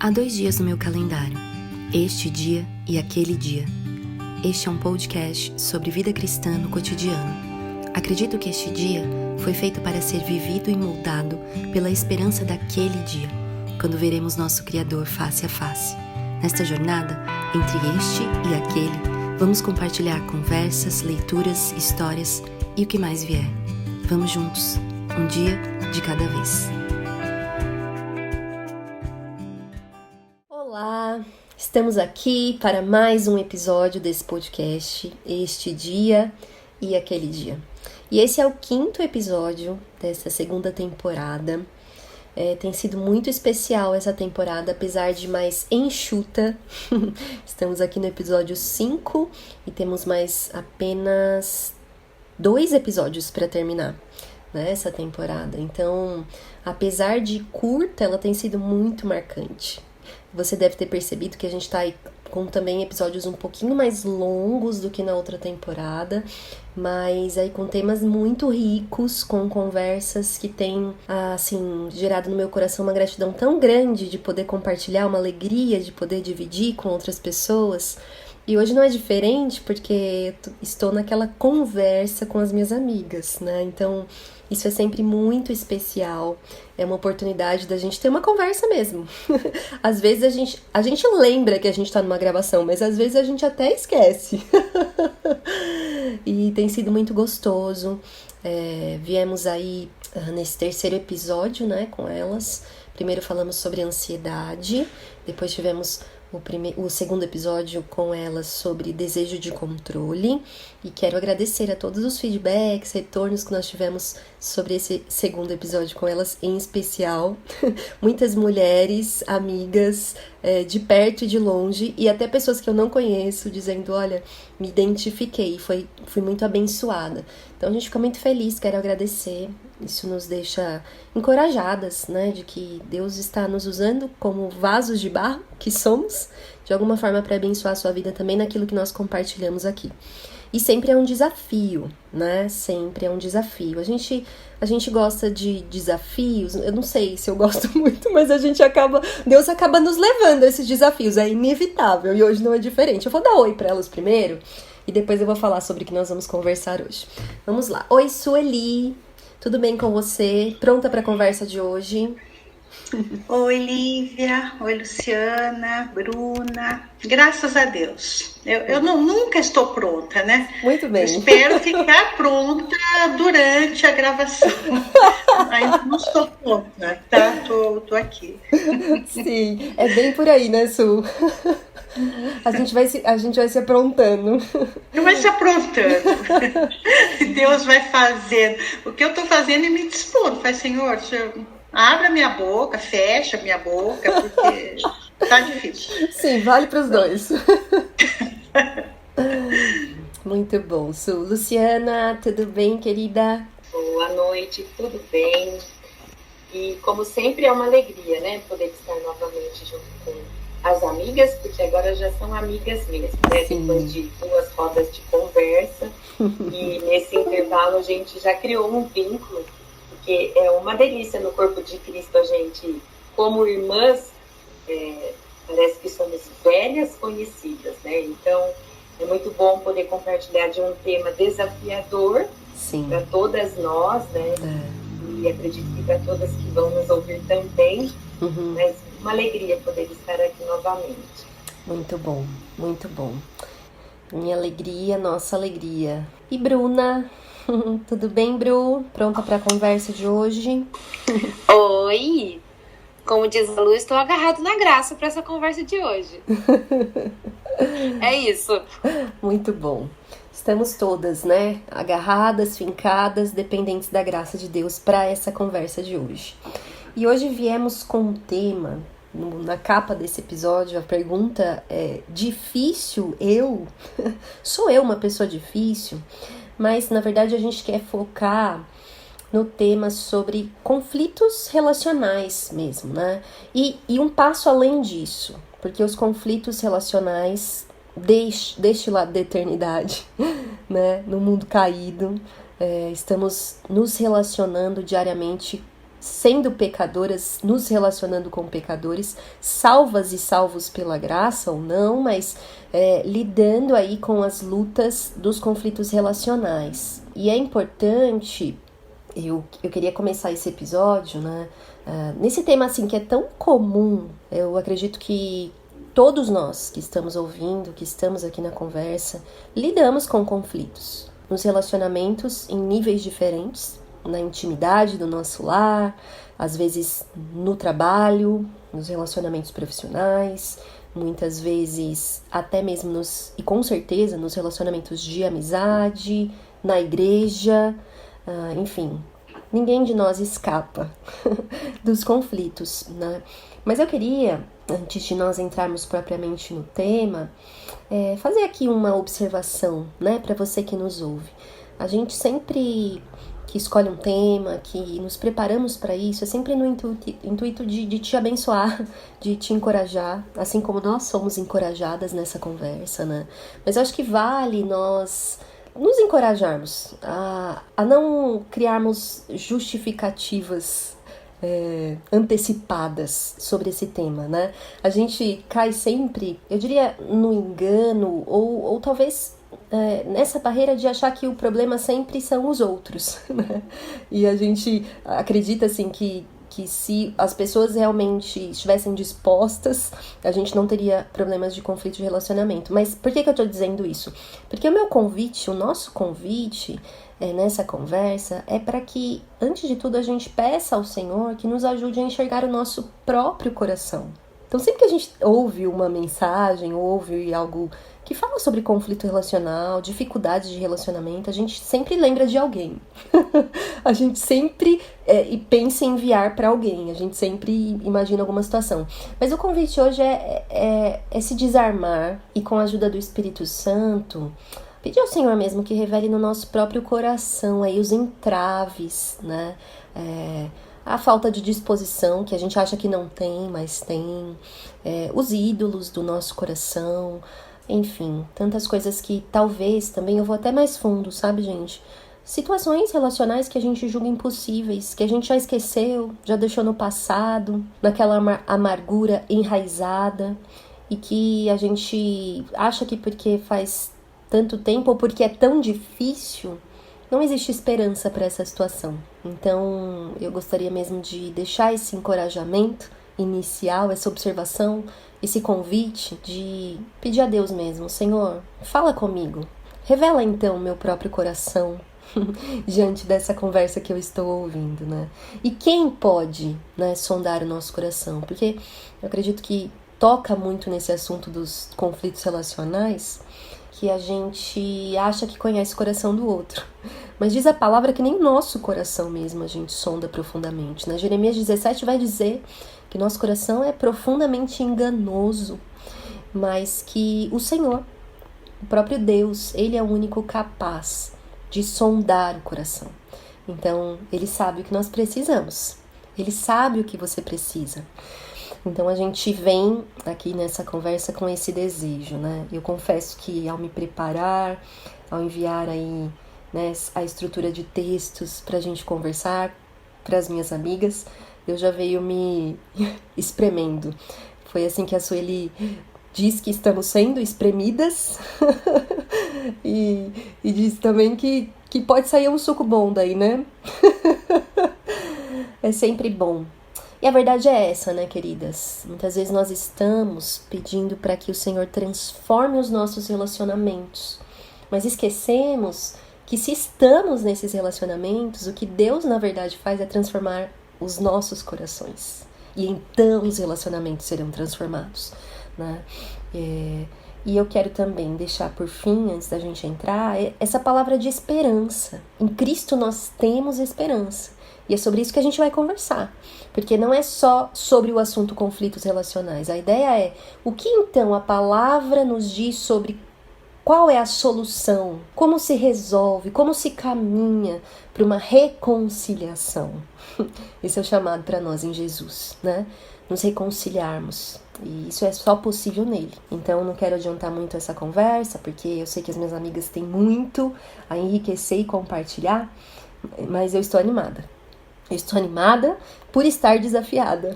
Há 2 dias no meu calendário, este dia e aquele dia. Este é um podcast sobre vida cristã no cotidiano. Acredito que este dia foi feito para ser vivido e moldado pela esperança daquele dia, quando veremos nosso Criador face a face. Nesta jornada, entre este e aquele, vamos compartilhar conversas, leituras, histórias e o que mais vier. Vamos juntos, um dia de cada vez. Olá, estamos aqui para mais um episódio desse podcast, este dia e aquele dia. E esse é o 5º episódio dessa 2ª temporada. Tem sido muito especial essa temporada, apesar de mais enxuta. Estamos aqui no episódio 5 e temos mais apenas 2 episódios para terminar, né, essa temporada. Então, apesar de curta, ela tem sido muito marcante. Você deve ter percebido que a gente está aí com também episódios um pouquinho mais longos do que na outra temporada, mas aí com temas muito ricos, com conversas que têm, assim, gerado no meu coração uma gratidão tão grande de poder compartilhar, uma alegria de poder dividir com outras pessoas. E hoje não é diferente porque estou naquela conversa com as minhas amigas, né? Então, isso é sempre muito especial. É uma oportunidade da gente ter uma conversa mesmo. Às vezes a gente lembra que a gente tá numa gravação, mas às vezes a gente até esquece. E tem sido muito gostoso. Viemos aí nesse 3º episódio, né, com elas. Primeiro falamos sobre ansiedade, depois tivemos o 2º episódio com elas sobre desejo de controle, e quero agradecer a todos os feedbacks, retornos que nós tivemos sobre esse 2º episódio com elas em especial. Muitas mulheres, amigas, de perto e de longe, e até pessoas que eu não conheço, dizendo, olha, me identifiquei, fui muito abençoada. Então a gente fica muito feliz, quero agradecer. Isso nos deixa encorajadas, né, de que Deus está nos usando como vasos de barro que somos, de alguma forma para abençoar a sua vida também naquilo que nós compartilhamos aqui. E sempre é um desafio, né, sempre é um desafio. A gente gosta de desafios, eu não sei se eu gosto muito, mas Deus acaba nos levando a esses desafios, é inevitável, e hoje não é diferente. Eu vou dar oi para elas primeiro, e depois eu vou falar sobre o que nós vamos conversar hoje. Vamos lá. Oi, Sueli. Tudo bem com você? Pronta para a conversa de hoje? Oi, Lívia. Oi, Luciana, Bruna. Graças a Deus. Eu nunca estou pronta, né? Muito bem. Eu espero ficar pronta durante a gravação. Ainda não estou pronta, tá? Tô aqui. Sim, é bem por aí, né, Su? A gente vai se aprontando. Não vai se aprontando. Deus vai fazendo. O que eu estou fazendo é me dispondo. Faz, Senhor, abra minha boca, fecha minha boca, porque tá difícil. Sim, vale para os dois. Muito bom, Su. Luciana, tudo bem, querida? Boa noite, tudo bem? E como sempre é uma alegria, né, poder estar novamente junto com as amigas, porque agora já são amigas mesmo, né? Sim. Depois de 2 rodas de conversa. E nesse intervalo a gente já criou um vínculo, porque é uma delícia no corpo de Cristo a gente, como irmãs, parece que somos velhas conhecidas, né? Então é muito bom poder compartilhar de um tema desafiador para todas nós, né? E acredito que para todas que vão nos ouvir também, mas uma alegria poder estar aqui novamente. Muito bom, muito bom. Minha alegria, nossa alegria. E Bruna, tudo bem, Bru? Pronta para a conversa de hoje? Oi! Como diz a Lu, estou agarrado na graça para essa conversa de hoje. É isso. Muito bom. Estamos todas, né? Agarradas, fincadas, dependentes da graça de Deus para essa conversa de hoje. E hoje viemos com um tema, na capa desse episódio, a pergunta é: difícil eu? Sou eu uma pessoa difícil? Mas, na verdade, a gente quer focar no tema sobre conflitos relacionais mesmo, né? E um passo além disso, porque os conflitos relacionais deste lado da eternidade, né? No mundo caído, estamos nos relacionando diariamente sendo pecadoras, nos relacionando com pecadores, salvas e salvos pela graça ou não, mas lidando aí com as lutas dos conflitos relacionais. E é importante, eu queria começar esse episódio, né, nesse tema assim que é tão comum. Eu acredito que todos nós que estamos ouvindo, que estamos aqui na conversa, lidamos com conflitos nos relacionamentos em níveis diferentes, na intimidade do nosso lar, às vezes no trabalho, nos relacionamentos profissionais, muitas vezes até mesmo e com certeza nos relacionamentos de amizade, na igreja, enfim, ninguém de nós escapa dos conflitos, né? Mas eu queria, antes de nós entrarmos propriamente no tema, fazer aqui uma observação, né, para você que nos ouve. A gente sempre que escolhe um tema, que nos preparamos para isso, é sempre no intuito de te abençoar, de te encorajar, assim como nós somos encorajadas nessa conversa, né? Mas eu acho que vale nós nos encorajarmos a não criarmos justificativas antecipadas sobre esse tema, né? A gente cai sempre, eu diria, no engano ou talvez nessa barreira de achar que o problema sempre são os outros, né? E a gente acredita assim que se as pessoas realmente estivessem dispostas, a gente não teria problemas de conflito de relacionamento. Mas por que eu tô dizendo isso? Porque o nosso convite nessa conversa é para que, antes de tudo, a gente peça ao Senhor que nos ajude a enxergar o nosso próprio coração. Então, sempre que a gente ouve uma mensagem, ouve algo que fala sobre conflito relacional, dificuldades de relacionamento, a gente sempre lembra de alguém. A gente sempre pensa em enviar para alguém, a gente sempre imagina alguma situação. Mas o convite hoje é se desarmar e, com a ajuda do Espírito Santo, pedir ao Senhor mesmo que revele no nosso próprio coração aí os entraves, né? A falta de disposição, que a gente acha que não tem, mas tem, os ídolos do nosso coração, enfim, tantas coisas que talvez também, eu vou até mais fundo, sabe, gente? Situações relacionais que a gente julga impossíveis, que a gente já esqueceu, já deixou no passado, naquela amargura enraizada, e que a gente acha que porque faz tanto tempo ou porque é tão difícil, não existe esperança para essa situação. Então, eu gostaria mesmo de deixar esse encorajamento inicial, essa observação, esse convite de pedir a Deus mesmo: Senhor, fala comigo, revela então o meu próprio coração diante dessa conversa que eu estou ouvindo, né? E quem pode, né, sondar o nosso coração? Porque eu acredito que toca muito nesse assunto dos conflitos relacionais, que a gente acha que conhece o coração do outro. Mas diz a palavra que nem nosso coração mesmo a gente sonda profundamente, né? Jeremias 17 vai dizer que nosso coração é profundamente enganoso, mas que o Senhor, o próprio Deus, Ele é o único capaz de sondar o coração. Então, Ele sabe o que nós precisamos. Ele sabe o que você precisa. Então, a gente vem aqui nessa conversa com esse desejo, né? Eu confesso que ao me preparar, ao enviar aí, né, a estrutura de textos pra gente conversar para as minhas amigas, Deus já veio me espremendo. Foi assim que a Sueli diz que estamos sendo espremidas e diz também que pode sair um suco bom daí, né? É sempre bom. E a verdade é essa, né, queridas? Muitas vezes nós estamos pedindo para que o Senhor transforme os nossos relacionamentos, mas esquecemos que se estamos nesses relacionamentos, o que Deus, na verdade, faz é transformar os nossos corações. E então os relacionamentos serão transformados, né? E eu quero também deixar por fim, antes da gente entrar, essa palavra de esperança. Em Cristo nós temos esperança. E é sobre isso que a gente vai conversar. Porque não é só sobre o assunto conflitos relacionais. A ideia é o que então a palavra nos diz sobre qual é a solução, como se resolve, como se caminha para uma reconciliação. Esse é o chamado para nós em Jesus, né? Nos reconciliarmos. E isso é só possível nele. Então eu não quero adiantar muito essa conversa, porque eu sei que as minhas amigas têm muito a enriquecer e compartilhar, mas eu estou animada. Eu estou animada por estar desafiada.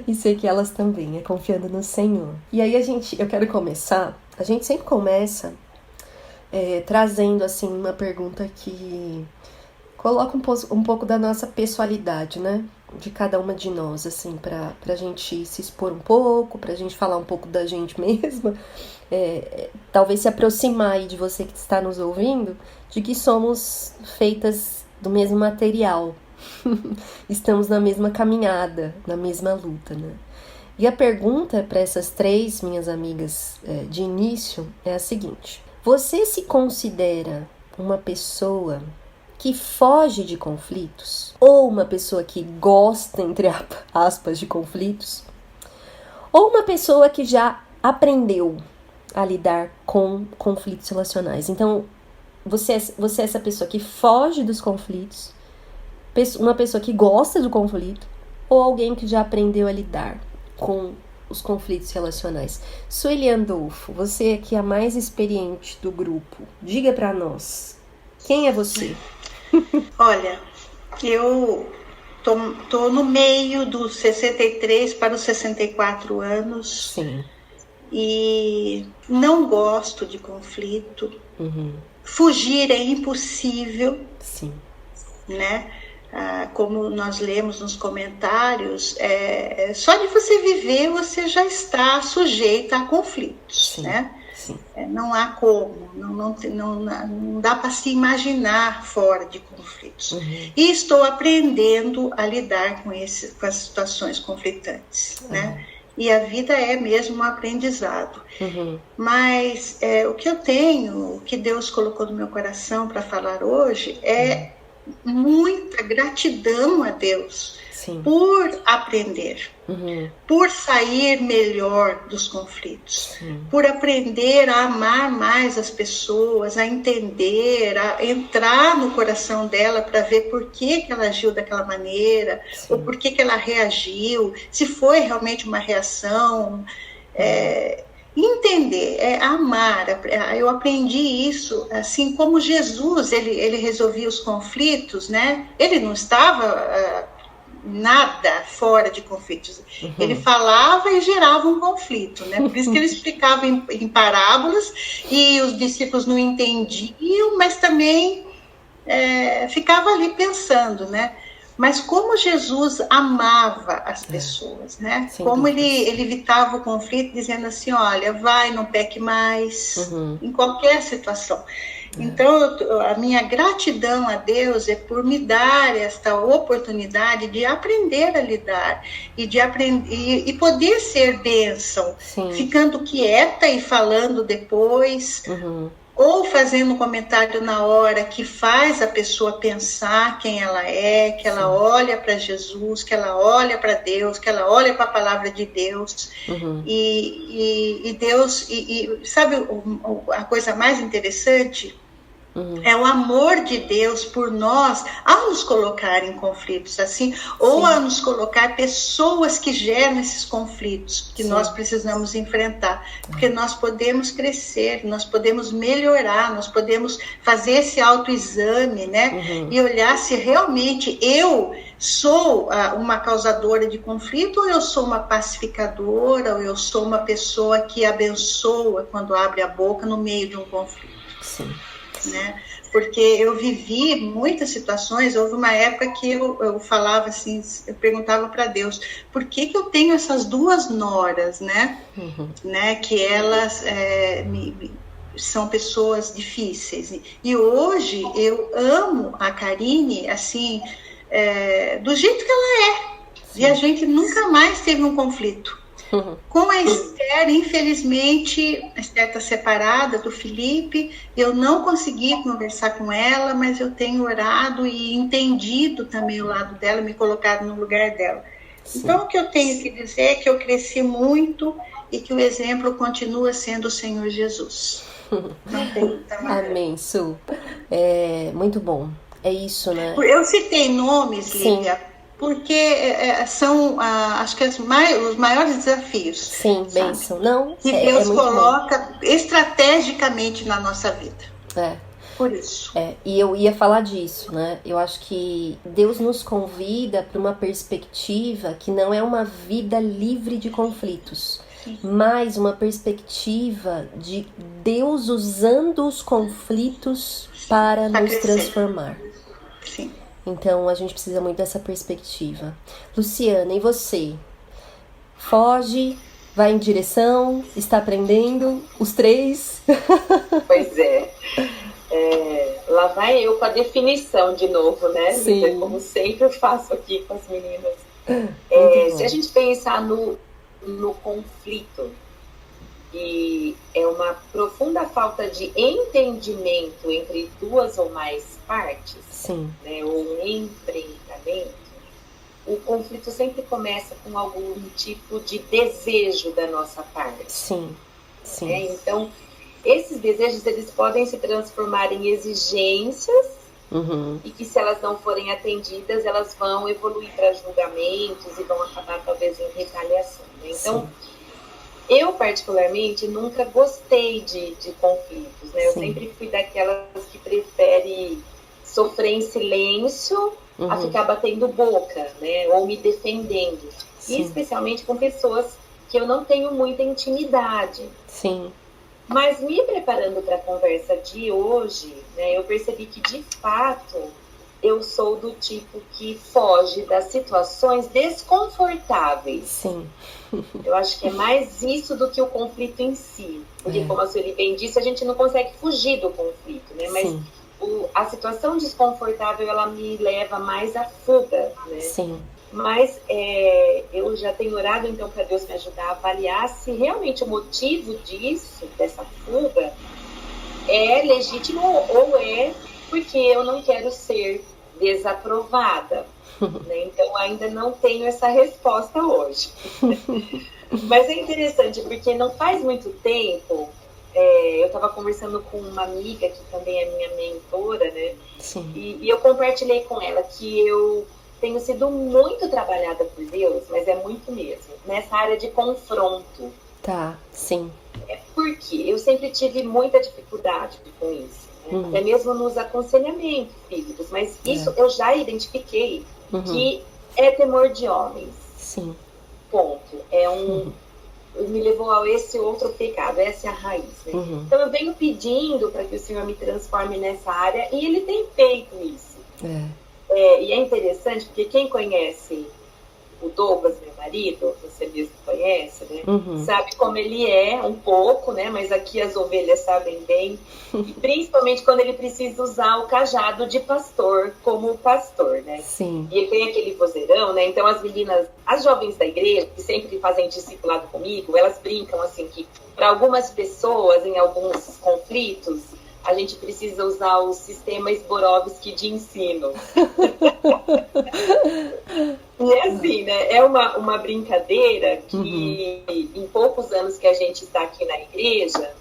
E sei que elas também, confiando no Senhor. E aí eu quero começar, a gente sempre começa trazendo assim uma pergunta que coloca um pouco da nossa pessoalidade, né? De cada uma de nós, assim, pra gente se expor um pouco, pra gente falar um pouco da gente mesma, talvez se aproximar aí de você que está nos ouvindo, de que somos feitas do mesmo material, estamos na mesma caminhada, na mesma luta, né? E a pergunta para essas 3 minhas amigas de início é a seguinte: você se considera uma pessoa que foge de conflitos? Ou uma pessoa que gosta, entre aspas, de conflitos? Ou uma pessoa que já aprendeu a lidar com conflitos relacionais? Então, você é essa pessoa que foge dos conflitos, uma pessoa que gosta do conflito, ou alguém que já aprendeu a lidar com os conflitos relacionais? Sueli Andolfo, você que é a mais experiente do grupo, diga pra nós, quem é você? Olha, eu tô no meio dos 63 para os 64 anos. Sim. E não gosto de conflito. Uhum. Fugir é impossível. Sim. Né? Como nós lemos nos comentários, só de você viver você já está sujeita a conflitos. Sim. Né? Sim. Não há como, não dá para se imaginar fora de conflitos. Uhum. E estou aprendendo a lidar com as situações conflitantes. Uhum. Né? E a vida é mesmo um aprendizado. Uhum. Mas o que eu tenho, o que Deus colocou no meu coração para falar hoje é muita gratidão a Deus. Sim. Por aprender, por sair melhor dos conflitos, por aprender a amar mais as pessoas, a entender, a entrar no coração dela para ver por que ela agiu daquela maneira, ou por que ela reagiu, se foi realmente uma reação. Entender, amar. Eu aprendi isso, assim como Jesus, ele resolvia os conflitos, né? Ele não estava nada fora de conflitos. Ele falava e gerava um conflito, né? Por isso que ele explicava em parábolas e os discípulos não entendiam, mas também ficava ali pensando, né? Mas como Jesus amava as pessoas, né? Como ele evitava o conflito, dizendo assim, olha, vai, não peque mais, em qualquer situação. Então, a minha gratidão a Deus é por me dar esta oportunidade de aprender a lidar e poder ser bênção, ficando quieta e falando depois, ou fazendo um comentário na hora que faz a pessoa pensar quem ela é, que ela olha para Jesus, que ela olha para Deus, que ela olha para a palavra de Deus. E Deus, sabe a coisa mais interessante? É o amor de Deus por nós ao nos colocar em conflitos assim, ou a nos colocar pessoas que geram esses conflitos que nós precisamos enfrentar, porque nós podemos crescer, nós podemos melhorar, nós podemos fazer esse autoexame, né? E olhar se realmente eu sou uma causadora de conflito, ou eu sou uma pacificadora, ou eu sou uma pessoa que abençoa quando abre a boca no meio de um conflito. Sim. Né? Porque eu vivi muitas situações. Houve uma época que eu falava assim, eu perguntava para Deus, por que eu tenho essas 2 noras, né? Né? Que elas são pessoas difíceis. E hoje eu amo a Karine assim, do jeito que ela é. E a gente nunca mais teve um conflito. Com a Esther, infelizmente, a Esther está separada do Felipe, eu não consegui conversar com ela, mas eu tenho orado e entendido também o lado dela, me colocado no lugar dela. Então, o que eu tenho que dizer é que eu cresci muito e que o exemplo continua sendo o Senhor Jesus. Não tem outra maneira. Amém, Su. Muito bom. É isso, né? Eu citei nomes, Lívia, porque são, acho que os maiores desafios. Sim, bênção. Não, que Deus coloca estrategicamente na nossa vida. por isso. E eu ia falar disso, né? Eu acho que Deus nos convida para uma perspectiva que não é uma vida livre de conflitos, mas uma perspectiva de Deus usando os conflitos para nos transformar. Sim. Então a gente precisa muito dessa perspectiva. Luciana, e você? Foge, vai em direção, está aprendendo, os três? Pois é. Lá vai eu com a definição de novo, né? Sim. Como sempre eu faço aqui com as meninas. Se a gente pensar no conflito, e é uma profunda falta de entendimento entre duas ou mais partes, Sim. né, ou um enfrentamento, o conflito sempre começa com algum tipo de desejo da nossa parte. Sim, sim. Né? Então, esses desejos, eles podem se transformar em exigências, e que se elas não forem atendidas, elas vão evoluir para julgamentos e vão acabar talvez em retaliação. Né? Então, eu particularmente nunca gostei de conflitos, né? Eu sempre fui daquelas que prefere sofrer em silêncio a ficar batendo boca, né? Ou me defendendo. E especialmente com pessoas que eu não tenho muita intimidade. Sim. Mas me preparando para a conversa de hoje, né, eu percebi que, de fato, eu sou do tipo que foge das situações desconfortáveis. Sim. Eu acho que é mais isso do que o conflito em si. Porque, como a Sueli bem disse, a gente não consegue fugir do conflito, né? Mas a situação desconfortável, ela me leva mais à fuga, né? Sim. Mas eu já tenho orado, então, para Deus me ajudar a avaliar se realmente o motivo disso, dessa fuga, é legítimo ou é porque eu não quero ser desaprovada. Né? Então, ainda não tenho essa resposta hoje. Mas é interessante, porque não faz muito tempo, eu estava conversando com uma amiga, que também é minha mentora, né? Sim. E eu compartilhei com ela que eu tenho sido muito trabalhada por Deus, mas é muito mesmo, nessa área de confronto. Tá, sim. Porque eu sempre tive muita dificuldade com isso, né? Até mesmo nos aconselhamentos físicos, mas isso eu já identifiquei que é temor de homens. Sim. Ponto. Me levou a esse outro pecado, essa é a raiz, né? Então eu venho pedindo para que o Senhor me transforme nessa área e Ele tem feito isso. E é interessante porque quem conhece o Douglas, meu marido, você mesmo conhece, né? Sabe como ele é um pouco, né? Mas aqui as ovelhas sabem bem. E principalmente quando ele precisa usar o cajado de pastor como pastor, né? Sim. E ele tem aquele vozeirão, né? Então as meninas, as jovens da igreja, que sempre fazem discipulado comigo, elas brincam assim que para algumas pessoas, em alguns conflitos, a gente precisa usar o sistema Sborowski de ensino. E é assim, né? É uma brincadeira que em poucos anos que a gente está aqui na igreja,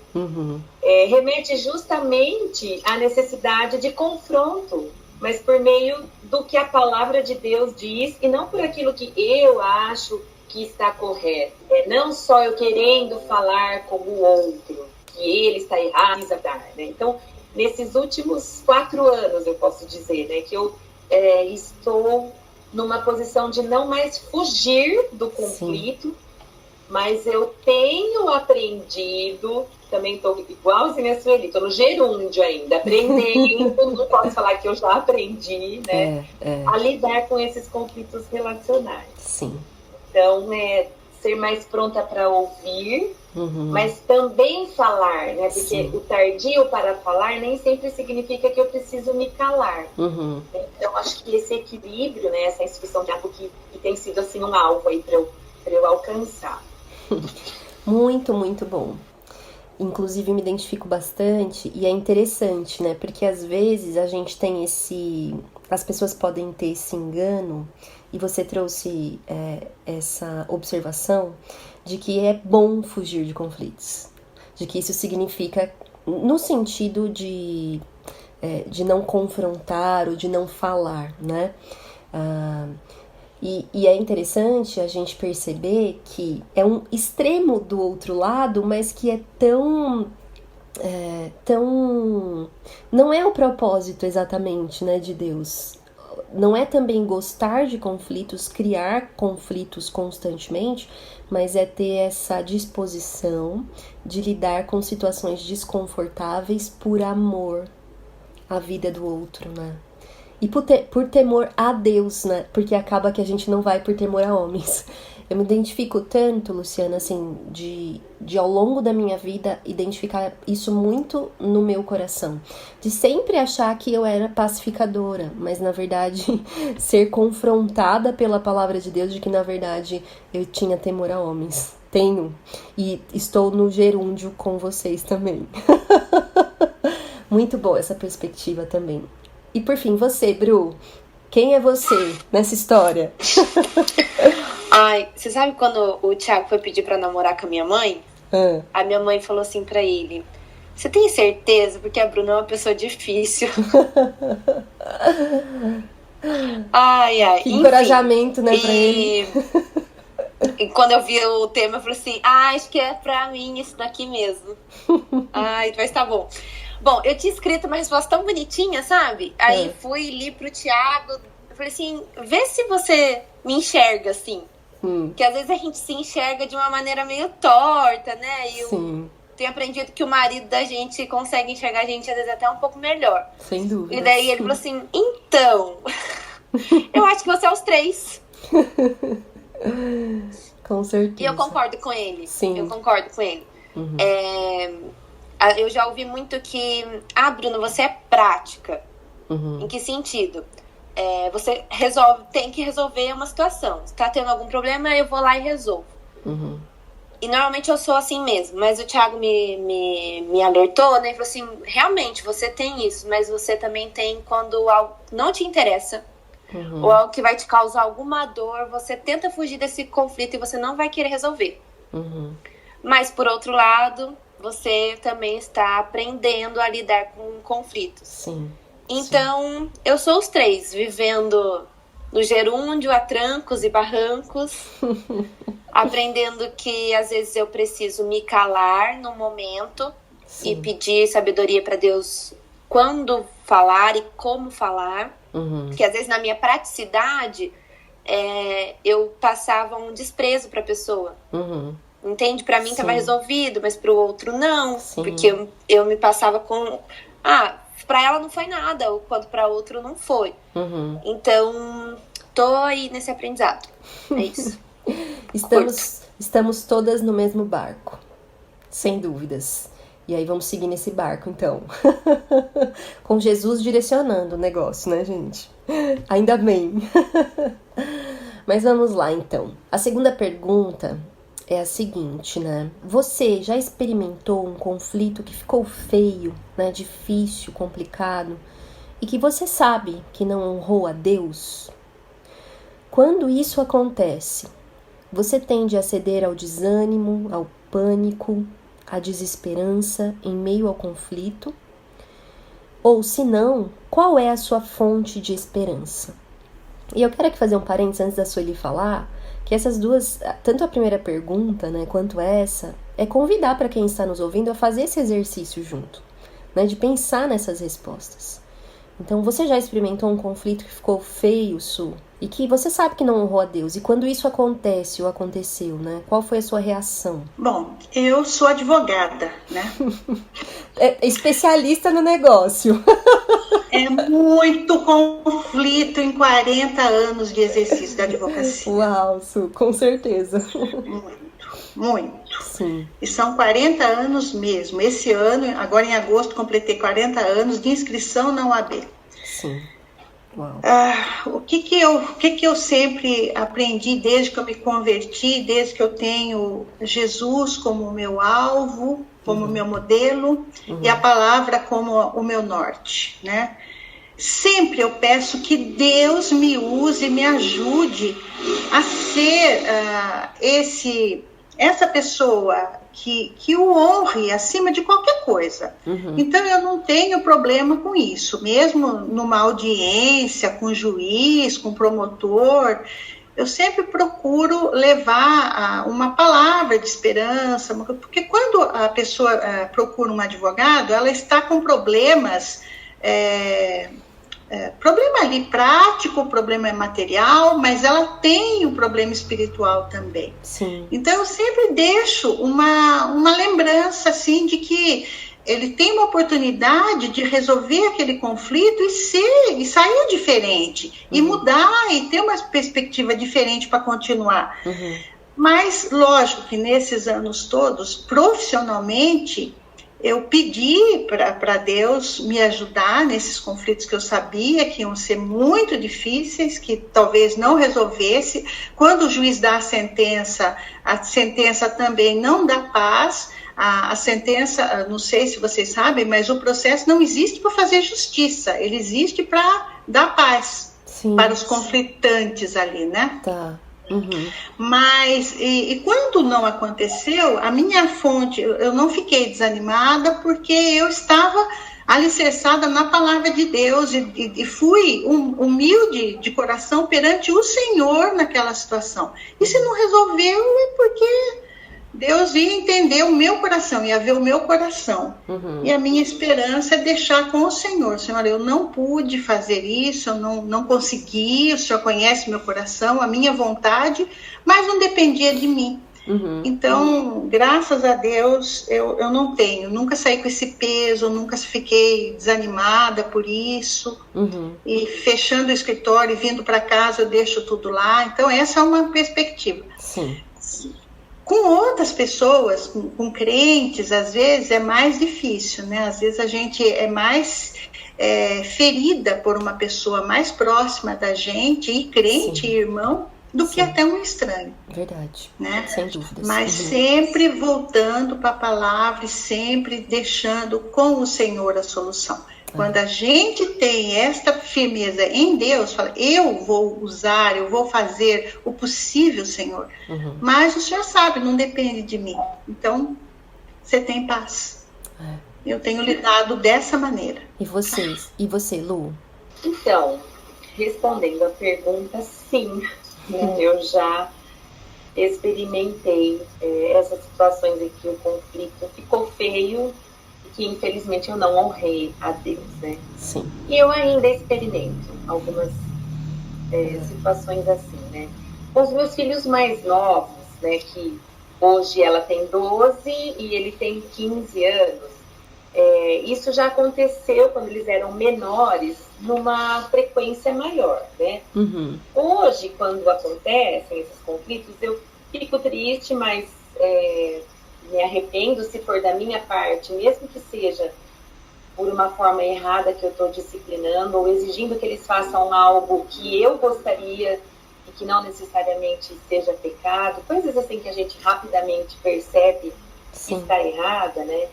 remete justamente à necessidade de confronto, mas por meio do que a palavra de Deus diz e não por aquilo que eu acho que está correto. Não só eu querendo falar como o outro, que ele está errado, né? Então, nesses últimos 4 anos, eu posso dizer, né, que eu estou numa posição de não mais fugir do conflito, mas eu tenho aprendido, também estou igualzinha a Sueli, estou no gerúndio ainda, aprendendo, não posso falar que eu já aprendi, né, a lidar com esses conflitos relacionais. Sim. Então, ser mais pronta para ouvir, mas também falar, né? Porque o tardio para falar nem sempre significa que eu preciso me calar. Então, acho que esse equilíbrio, né? Essa instrução de algo que tem sido assim um alvo aí para eu alcançar. Muito, muito bom. Inclusive, me identifico bastante e é interessante, né? Porque às vezes a gente tem as pessoas podem ter esse engano. E você trouxe essa observação de que é bom fugir de conflitos. De que isso significa, no sentido de não confrontar ou de não falar, né? E é interessante a gente perceber que é um extremo do outro lado, mas que é tão tão... Não é o propósito exatamente, né, de Deus. Não é também gostar de conflitos, criar conflitos constantemente, mas é ter essa disposição de lidar com situações desconfortáveis por amor à vida do outro, né? E por temor a Deus, né? Porque acaba que a gente não vai por temor a homens. Eu me identifico tanto, Luciana, assim, de ao longo da minha vida identificar isso muito no meu coração. De sempre achar que eu era pacificadora, mas na verdade ser confrontada pela palavra de Deus de que na verdade eu tinha temor a homens. Tenho. E estou no gerúndio com vocês também. Muito boa essa perspectiva também. E por fim, você, Bru, quem é você nessa história? Ai, você sabe quando o Thiago foi pedir pra namorar com a minha mãe? A minha mãe falou assim pra ele: você tem certeza? Porque a Bruna é uma pessoa difícil. Ai. Que encorajamento, né, pra ele. E quando eu vi o tema, eu falei assim: acho que é pra mim isso daqui mesmo. Ai, mas tá bom. Bom, eu tinha escrito uma resposta tão bonitinha, sabe? Aí fui li pro Thiago, eu falei assim: vê se você me enxerga assim. Que às vezes a gente se enxerga de uma maneira meio torta, né? E eu tenho aprendido que o marido da gente consegue enxergar a gente às vezes até um pouco melhor. Sem dúvida. E daí ele falou assim: então, eu acho que você é os três. Com certeza. E eu concordo com ele. Sim. Eu concordo com ele. Eu já ouvi muito que... Bruno, você é prática. Em que sentido? Você tem que resolver uma situação. Se tá tendo algum problema, eu vou lá e resolvo. E normalmente eu sou assim mesmo. Mas o Thiago me alertou, né? E falou assim: realmente, você tem isso. Mas você também tem quando algo não te interessa. Ou algo que vai te causar alguma dor. Você tenta fugir desse conflito e você não vai querer resolver. Mas, por outro lado, você também está aprendendo a lidar com conflitos. Sim. Então, eu sou os três, vivendo no gerúndio, a trancos e barrancos, aprendendo que às vezes eu preciso me calar no momento e pedir sabedoria para Deus quando falar e como falar. Porque às vezes na minha praticidade eu passava um desprezo para a pessoa. Entende? Para mim estava resolvido, mas para o outro não. Porque eu me passava com... para ela não foi nada, quanto para outro não foi. Então, tô aí nesse aprendizado. É isso. Estamos todas no mesmo barco, sem dúvidas. E aí vamos seguir nesse barco, então. Com Jesus direcionando o negócio, né, gente? Ainda bem. Mas vamos lá, então. A segunda pergunta é a seguinte, né? Você já experimentou um conflito que ficou feio, né? Difícil, complicado, e que você sabe que não honrou a Deus? Quando isso acontece, você tende a ceder ao desânimo, ao pânico, à desesperança em meio ao conflito? Ou, se não, qual é a sua fonte de esperança? E eu quero aqui fazer um parênteses antes da Sueli falar, que essas duas, tanto a primeira pergunta, né, quanto essa, é convidar para quem está nos ouvindo a fazer esse exercício junto, né, de pensar nessas respostas. Então, você já experimentou um conflito que ficou feio, Su, e que você sabe que não honrou a Deus? E quando isso acontece ou aconteceu, né, qual foi a sua reação? Bom, eu sou advogada, né? É especialista no negócio. É muito conflito em 40 anos de exercício da advocacia. Uau, Su, com certeza. Muito. Sim. E são 40 anos mesmo. Esse ano, agora em agosto, completei 40 anos de inscrição na UAB. Sim. Uau. O que eu sempre aprendi desde que eu me converti, desde que eu tenho Jesus como meu alvo, como meu modelo, e a palavra como o meu norte, né? Sempre eu peço que Deus me use, me ajude a ser essa pessoa que o honre acima de qualquer coisa. Então eu não tenho problema com isso, mesmo numa audiência com juiz, com promotor. eu sempre procuro levar uma palavra de esperança, porque quando a pessoa procura um advogado, ela está com problemas, problema ali prático, problema material, mas ela tem um problema espiritual também. Sim. Então eu sempre deixo uma lembrança assim de que ele tem uma oportunidade de resolver aquele conflito e sair diferente, e mudar, e ter uma perspectiva diferente para continuar. Mas, lógico que nesses anos todos, profissionalmente, eu pedi para Deus me ajudar nesses conflitos que eu sabia que iam ser muito difíceis, que talvez não resolvesse. Quando o juiz dá a sentença também não dá paz. A sentença, não sei se vocês sabem, mas o processo não existe para fazer justiça, ele existe para dar paz. Sim, para os conflitantes ali, né? Tá. Mas, e quando não aconteceu, a minha fonte, eu não fiquei desanimada, porque eu estava alicerçada na palavra de Deus e fui humilde de coração perante o Senhor naquela situação. E se não resolveu, é porque Deus ia entender o meu coração, ia ver o meu coração. E a minha esperança é deixar com o Senhor. Senhor, eu não pude fazer isso, eu não consegui, o Senhor conhece meu coração, a minha vontade, mas não dependia de mim. Então, graças a Deus, eu não tenho, nunca saí com esse peso, nunca fiquei desanimada por isso. E fechando o escritório e vindo para casa, eu deixo tudo lá. Então, essa é uma perspectiva. Sim. Com outras pessoas, com crentes, às vezes é mais difícil, né? Às vezes a gente é mais ferida por uma pessoa mais próxima da gente, e crente, e irmão, do que até um estranho. Verdade, né? Sem dúvidas. Mas sempre voltando para a palavra e sempre deixando com o Senhor a solução. Quando a gente tem esta firmeza em Deus, fala, eu vou usar, eu vou fazer o possível, Senhor. Mas o Senhor sabe, não depende de mim. Então, você tem paz. Eu tenho lidado dessa maneira. E vocês? E você, Lu? Então, respondendo a pergunta, sim. Eu já experimentei essas situações em que o conflito ficou feio, que infelizmente eu não honrei a Deus, né? Sim. E eu ainda experimento algumas situações assim, né? Com os meus filhos mais novos, né? Que hoje ela tem 12 e ele tem 15 anos. Isso já aconteceu quando eles eram menores, numa frequência maior, né? Hoje, quando acontecem esses conflitos, eu fico triste, mas me arrependo se for da minha parte, mesmo que seja por uma forma errada que eu estou disciplinando ou exigindo que eles façam algo que eu gostaria e que não necessariamente seja pecado, coisas assim que a gente rapidamente percebe que está errada, né?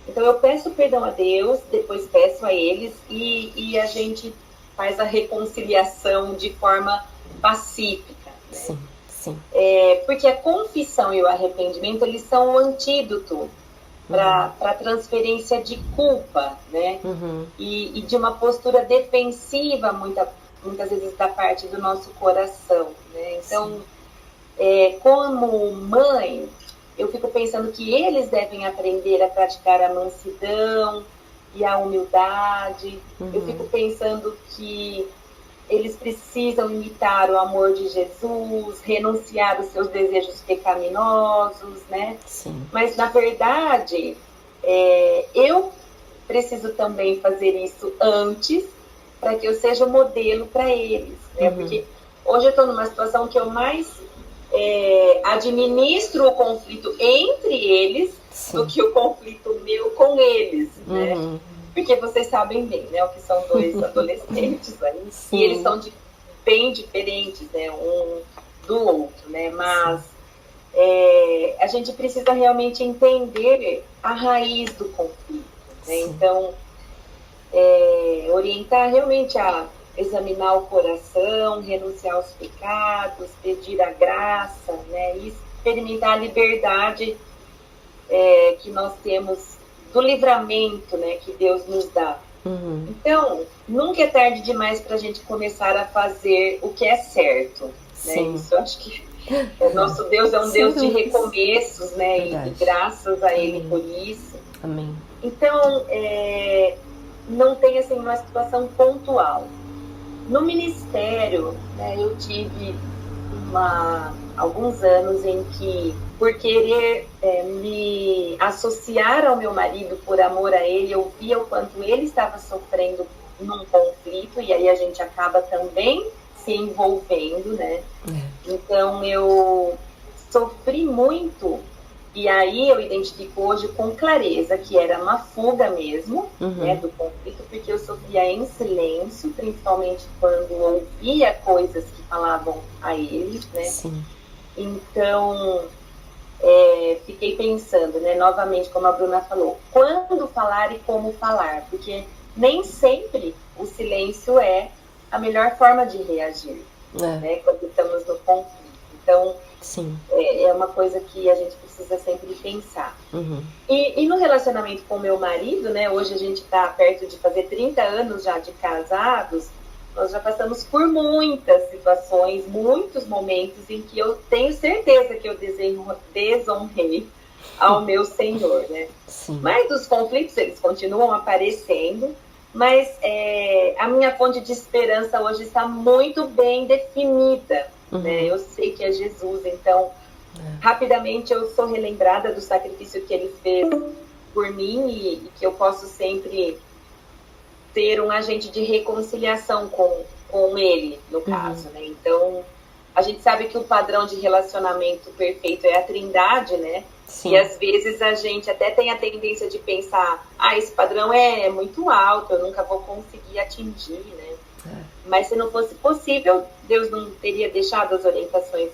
Então eu peço perdão a Deus, depois peço a eles e a gente faz a reconciliação de forma pacífica, né? Sim. Porque a confissão e o arrependimento, eles são o antídoto para a transferência de culpa, né? E de uma postura defensiva, muitas vezes, da parte do nosso coração, né? Então, como mãe, eu fico pensando que eles devem aprender a praticar a mansidão e a humildade. Eu fico pensando que eles precisam imitar o amor de Jesus, renunciar os seus desejos pecaminosos, né? Sim. Mas, na verdade, eu preciso também fazer isso antes, para que eu seja o modelo para eles, né? Porque hoje eu estou numa situação que eu mais administro o conflito entre eles do que o conflito meu com eles, né? Porque vocês sabem bem, né, o que são dois adolescentes aí, e eles são bem diferentes, né, um do outro, né, mas a gente precisa realmente entender a raiz do conflito, né? Então, orientar realmente a examinar o coração, renunciar aos pecados, pedir a graça, né, e experimentar a liberdade que nós temos do livramento, né, que Deus nos dá Então, nunca é tarde demais para a gente começar a fazer o que é certo, né? Isso eu acho que o nosso Deus é um Deus de recomeços, né? E graças a Ele por isso. Amém. Então, não tem assim uma situação pontual. No ministério, né, eu tive alguns anos em que, por querer me associar ao meu marido por amor a ele, eu via o quanto ele estava sofrendo num conflito, e aí a gente acaba também se envolvendo, né? Então eu sofri muito, e aí eu identifico hoje com clareza que era uma fuga mesmo, né, do conflito, porque eu sofria em silêncio, principalmente quando ouvia coisas que falavam a ele, né? Sim. Então, fiquei pensando, né, novamente, como a Bruna falou, quando falar e como falar, porque nem sempre o silêncio é a melhor forma de reagir, né, quando estamos no conflito. Então, sim, é uma coisa que a gente precisa sempre pensar. E no relacionamento com meu marido, né, hoje a gente está perto de fazer 30 anos já de casados, nós já passamos por muitas situações, muitos momentos em que eu tenho certeza que eu desonrei ao meu Senhor, né? Sim. Mas os conflitos, eles continuam aparecendo, mas a minha fonte de esperança hoje está muito bem definida, né? Eu sei que é Jesus, então rapidamente eu sou relembrada do sacrifício que ele fez por mim e que eu posso sempre ser um agente de reconciliação com ele, no caso, né? Então, a gente sabe que o padrão de relacionamento perfeito é a Trindade, né? Sim. E às vezes a gente até tem a tendência de pensar, esse padrão é muito alto, eu nunca vou conseguir atingir, né? Mas se não fosse possível, Deus não teria deixado as orientações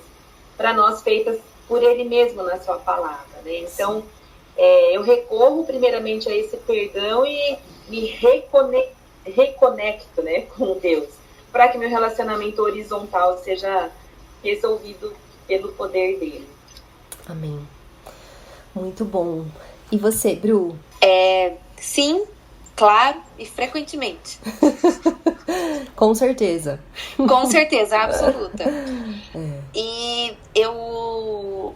para nós feitas por Ele mesmo na sua palavra, né? Então, eu recorro primeiramente a esse perdão e me reconecto, né, com Deus, para que meu relacionamento horizontal seja resolvido pelo poder dele. Amém. Muito bom. E você, Bru? Sim, claro, e frequentemente. Com certeza. Com certeza, absoluta. E eu,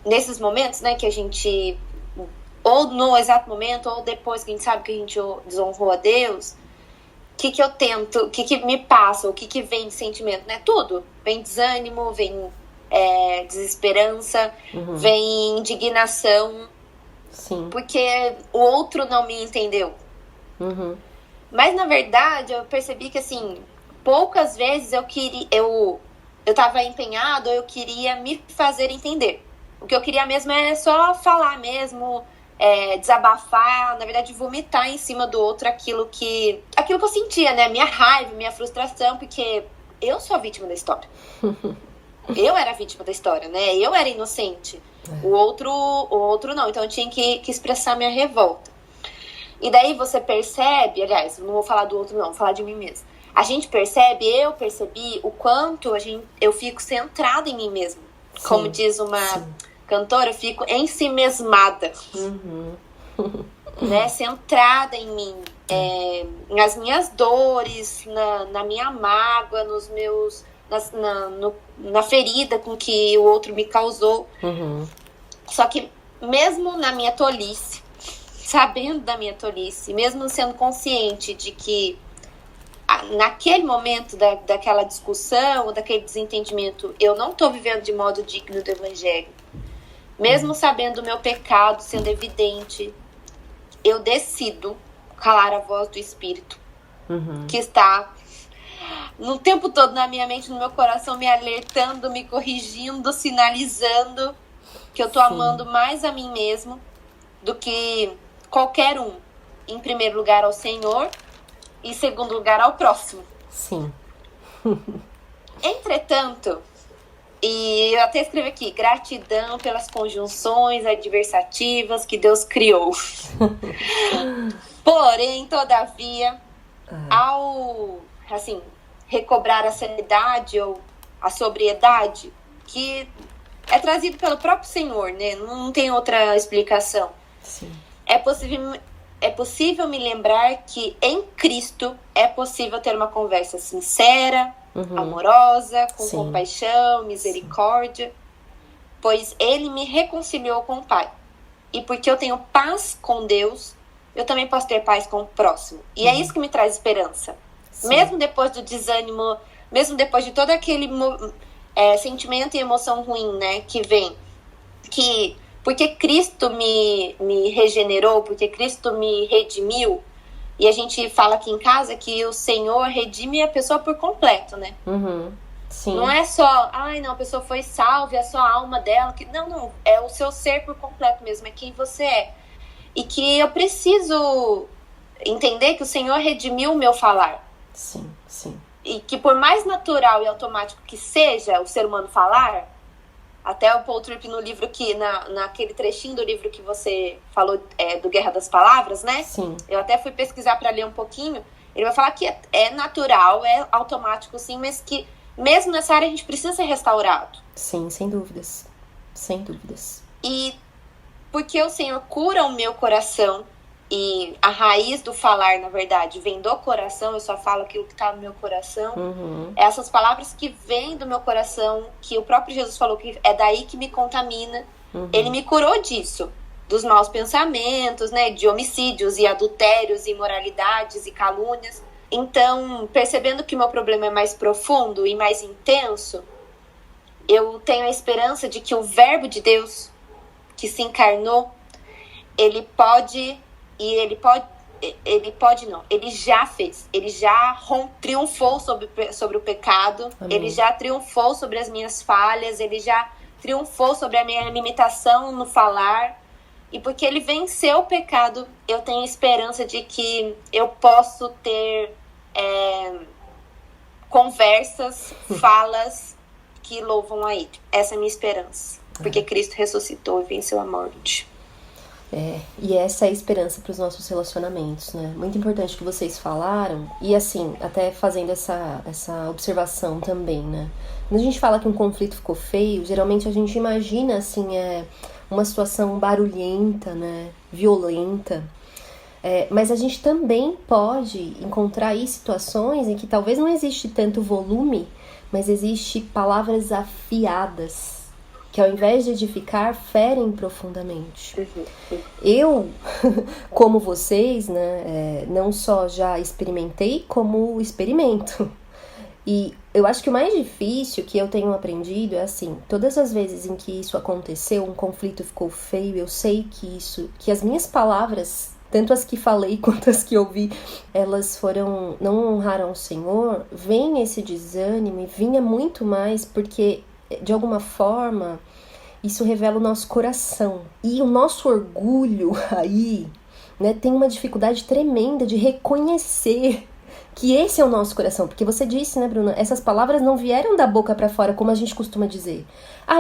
nesses momentos, né, que a gente, ou no exato momento, ou depois que a gente sabe que a gente desonrou a Deus, o que eu tento, o que me passa, o que vem de sentimento, né? Tudo. Vem desânimo, vem desesperança, vem indignação. Sim. Porque o outro não me entendeu. Mas, na verdade, eu percebi que, assim, poucas vezes eu tava empenhado, eu queria me fazer entender. O que eu queria mesmo é só falar mesmo, desabafar, na verdade, vomitar em cima do outro aquilo que eu sentia, né? Minha raiva, minha frustração, porque eu sou a vítima da história. Eu era a vítima da história, né? Eu era inocente. O outro não. Então eu tinha que expressar minha revolta. E daí você percebe, aliás, não vou falar do outro não, vou falar de mim mesma. Eu percebi o quanto eu fico centrada em mim mesma. Sim. Como diz uma cantora, eu fico ensimesmada. Né? Centrada em mim. Nas minhas dores, na minha mágoa, nos meus... na ferida com que o outro me causou. Só que mesmo na minha tolice, sabendo da minha tolice, mesmo sendo consciente de que naquele momento daquela discussão, daquele desentendimento, eu não estou vivendo de modo digno do evangelho, mesmo sabendo o meu pecado sendo evidente, eu decido calar a voz do Espírito que está no tempo todo na minha mente, no meu coração, me alertando, me corrigindo, sinalizando que eu tô amando mais a mim mesmo do que qualquer um. Em primeiro lugar ao Senhor e em segundo lugar ao próximo. Sim. Entretanto, e eu até escrevi aqui, gratidão pelas conjunções adversativas que Deus criou. Porém, todavia, ao recobrar a sanidade ou a sobriedade, que é trazido pelo próprio Senhor, né? Não tem outra explicação. Sim. É possível é possível me lembrar que em Cristo é possível ter uma conversa sincera, amorosa, com Sim. compaixão, misericórdia, pois Ele me reconciliou com o Pai. E porque eu tenho paz com Deus, eu também posso ter paz com o próximo. E é isso que me traz esperança. Sim. Mesmo depois do desânimo, mesmo depois de todo aquele sentimento e emoção ruim, né, que vem, que porque Cristo me regenerou, porque Cristo me redimiu, e a gente fala aqui em casa que o Senhor redime a pessoa por completo, né? Sim. Não é só, a pessoa foi salva, é só a alma dela. Não, é o seu ser por completo mesmo, é quem você é. E que eu preciso entender que o Senhor redimiu o meu falar. Sim, sim. E que por mais natural e automático que seja o ser humano falar, até o Paul Tripp no livro que, naquele trechinho do livro que você falou, do Guerra das Palavras, né? Sim. Eu até fui pesquisar para ler um pouquinho. Ele vai falar que é natural, é automático sim, mas que mesmo nessa área a gente precisa ser restaurado. Sim, sem dúvidas. Sem dúvidas. E porque o Senhor cura o meu coração, e a raiz do falar, na verdade, vem do coração, eu só falo aquilo que está no meu coração. Essas palavras que vêm do meu coração, que o próprio Jesus falou que é daí que me contamina, Ele me curou disso, dos maus pensamentos, né, de homicídios e adultérios, imoralidades e calúnias. Então, percebendo que o meu problema é mais profundo e mais intenso, eu tenho a esperança de que o Verbo de Deus, que se encarnou, ele já fez, ele já triunfou sobre o pecado. Amém. Ele já triunfou sobre as minhas falhas, ele já triunfou sobre a minha limitação no falar, e porque ele venceu o pecado, eu tenho esperança de que eu posso ter conversas, falas que louvam a ele. Essa é a minha esperança, porque Cristo ressuscitou e venceu a morte. E essa é a esperança para os nossos relacionamentos, né? Muito importante que vocês falaram, e assim, até fazendo essa observação também, né? Quando a gente fala que um conflito ficou feio, geralmente a gente imagina, assim, uma situação barulhenta, né? Violenta. Mas a gente também pode encontrar aí situações em que talvez não existe tanto volume, mas existe palavras afiadas, que ao invés de edificar, ferem profundamente. Eu, como vocês, né, não só já experimentei, como experimento. E eu acho que o mais difícil que eu tenho aprendido é assim, todas as vezes em que isso aconteceu, um conflito ficou feio, eu sei que as minhas palavras, tanto as que falei quanto as que ouvi, elas não honraram o Senhor, vem esse desânimo e vinha muito mais porque, de alguma forma, isso revela o nosso coração. E o nosso orgulho aí, né, tem uma dificuldade tremenda de reconhecer que esse é o nosso coração. Porque você disse, né, Bruna, essas palavras não vieram da boca pra fora, como a gente costuma dizer.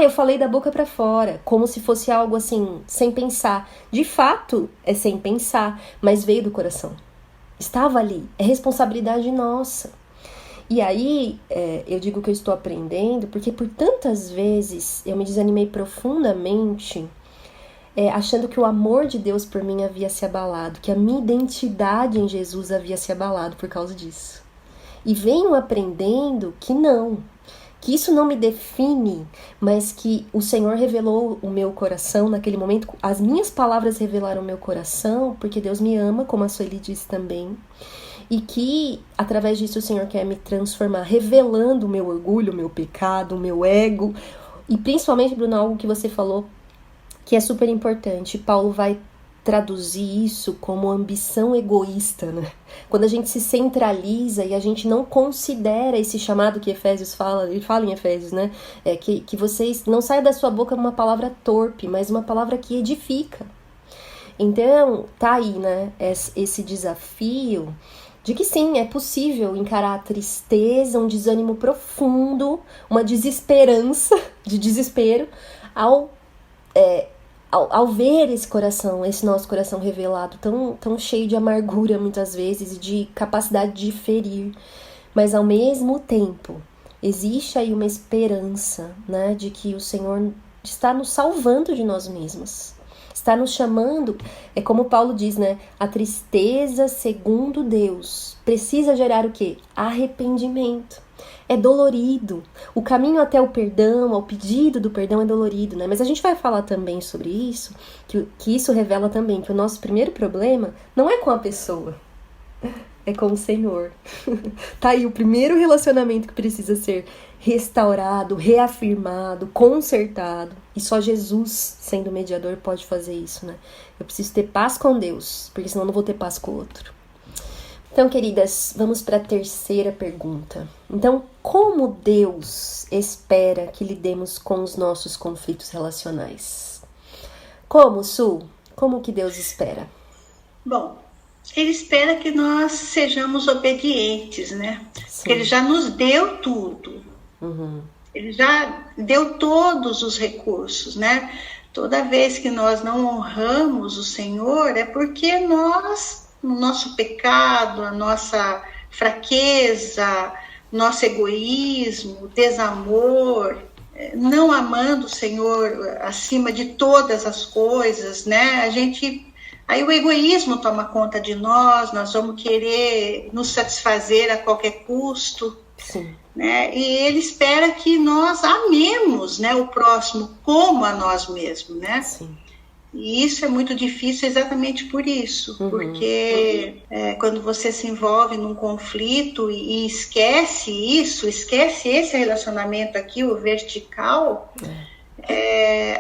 Eu falei da boca pra fora, como se fosse algo assim, sem pensar. De fato, é sem pensar, mas veio do coração. Estava ali, é responsabilidade nossa. E aí, eu digo que eu estou aprendendo, porque por tantas vezes eu me desanimei profundamente, achando que o amor de Deus por mim havia se abalado, que a minha identidade em Jesus havia se abalado por causa disso. E venho aprendendo que não, que isso não me define, mas que o Senhor revelou o meu coração naquele momento, as minhas palavras revelaram o meu coração, porque Deus me ama, como a Sueli disse também, e que, através disso, o Senhor quer me transformar, revelando o meu orgulho, o meu pecado, o meu ego. E principalmente, Bruno, algo que você falou, que é super importante. Paulo vai traduzir isso como ambição egoísta, né? Quando a gente se centraliza e a gente não considera esse chamado que Efésios fala, ele fala em Efésios, né? Que vocês não saia da sua boca uma palavra torpe, mas uma palavra que edifica. Então, tá aí, né? Esse desafio de que sim, é possível encarar a tristeza, um desânimo profundo, uma desesperança, de desespero, ao ver esse nosso coração revelado, tão cheio de amargura muitas vezes e de capacidade de ferir. Mas ao mesmo tempo, existe aí uma esperança, né, de que o Senhor está nos salvando de nós mesmos. está nos chamando, é como Paulo diz, né? A tristeza segundo Deus precisa gerar o quê? Arrependimento. É dolorido. O caminho até o perdão, ao pedido do perdão é dolorido, né? Mas a gente vai falar também sobre isso, que isso revela também que o nosso primeiro problema não é com a pessoa, é com o Senhor. Tá aí o primeiro relacionamento que precisa ser restaurado, reafirmado, consertado. E só Jesus, sendo mediador, pode fazer isso, né? Eu preciso ter paz com Deus, porque senão eu não vou ter paz com o outro. Então, queridas, vamos para a terceira pergunta. Então, como Deus espera que lidemos com os nossos conflitos relacionais? Como, Su? Como que Deus espera? Bom, Ele espera que nós sejamos obedientes, né? Sim. Porque Ele já nos deu tudo. Uhum. Ele já deu todos os recursos, né? Toda vez que nós não honramos o Senhor, é porque nós, no nosso pecado, a nossa fraqueza, nosso egoísmo, desamor, não amando o Senhor acima de todas as coisas, né? Aí o egoísmo toma conta de nós vamos querer nos satisfazer a qualquer custo. Sim. Né? E Ele espera que nós amemos, né, o próximo como a nós mesmos, né? Sim. E isso é muito difícil exatamente por isso, porque quando você se envolve num conflito e esquece isso, esquece esse relacionamento aqui, o vertical,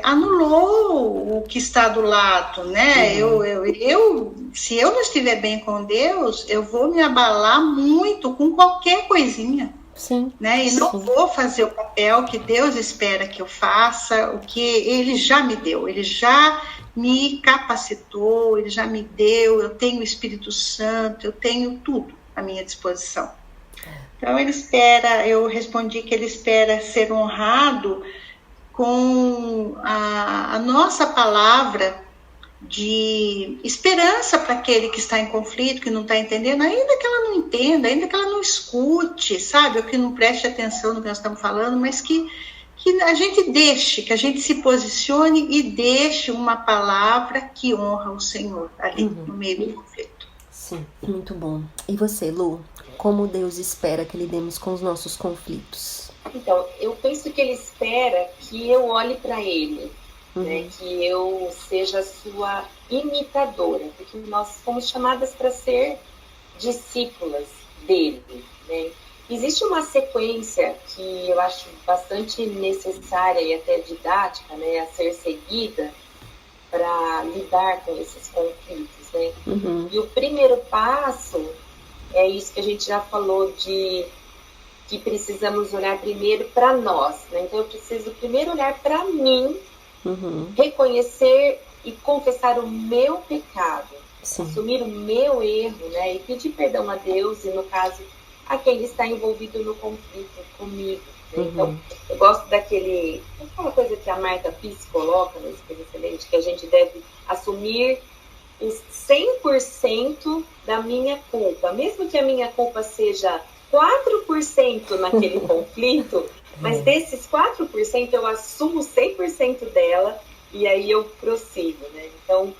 anulou o que está do lado, né? Se eu não estiver bem com Deus, eu vou me abalar muito com qualquer coisinha. Sim, né? E não vou fazer o papel que Deus espera que eu faça, o que Ele já me deu, Ele já me capacitou, Ele já me deu, eu tenho o Espírito Santo, eu tenho tudo à minha disposição. Então Ele espera, eu respondi que Ele espera ser honrado com a nossa palavra de esperança para aquele que está em conflito, que não está entendendo, ainda que ela não entenda, ainda que ela não escute, sabe, ou que não preste atenção no que nós estamos falando, mas que a gente deixe, que a gente se posicione e deixe uma palavra que honra o Senhor ali no meio do conflito. Sim, muito bom. E você, Lu, como Deus espera que lidemos com os nossos conflitos? Então, eu penso que Ele espera que eu olhe para Ele, né, que eu seja sua imitadora, porque nós fomos chamadas para ser discípulas dele, né? Existe uma sequência que eu acho bastante necessária e até didática, né, a ser seguida para lidar com esses conflitos, né? E o primeiro passo é isso que a gente já falou de que precisamos olhar primeiro para nós, né? Então eu preciso primeiro olhar para mim, reconhecer e confessar o meu pecado, assumir o meu erro, né? E pedir perdão a Deus e, no caso, a quem está envolvido no conflito comigo. Né? Então, eu gosto aquela coisa que a Marta Piss coloca no Espírito Excelente, que a gente deve assumir os 100% da minha culpa, mesmo que a minha culpa seja 4% naquele conflito, mas desses 4% eu assumo 100% dela e aí eu prossigo, né? Então,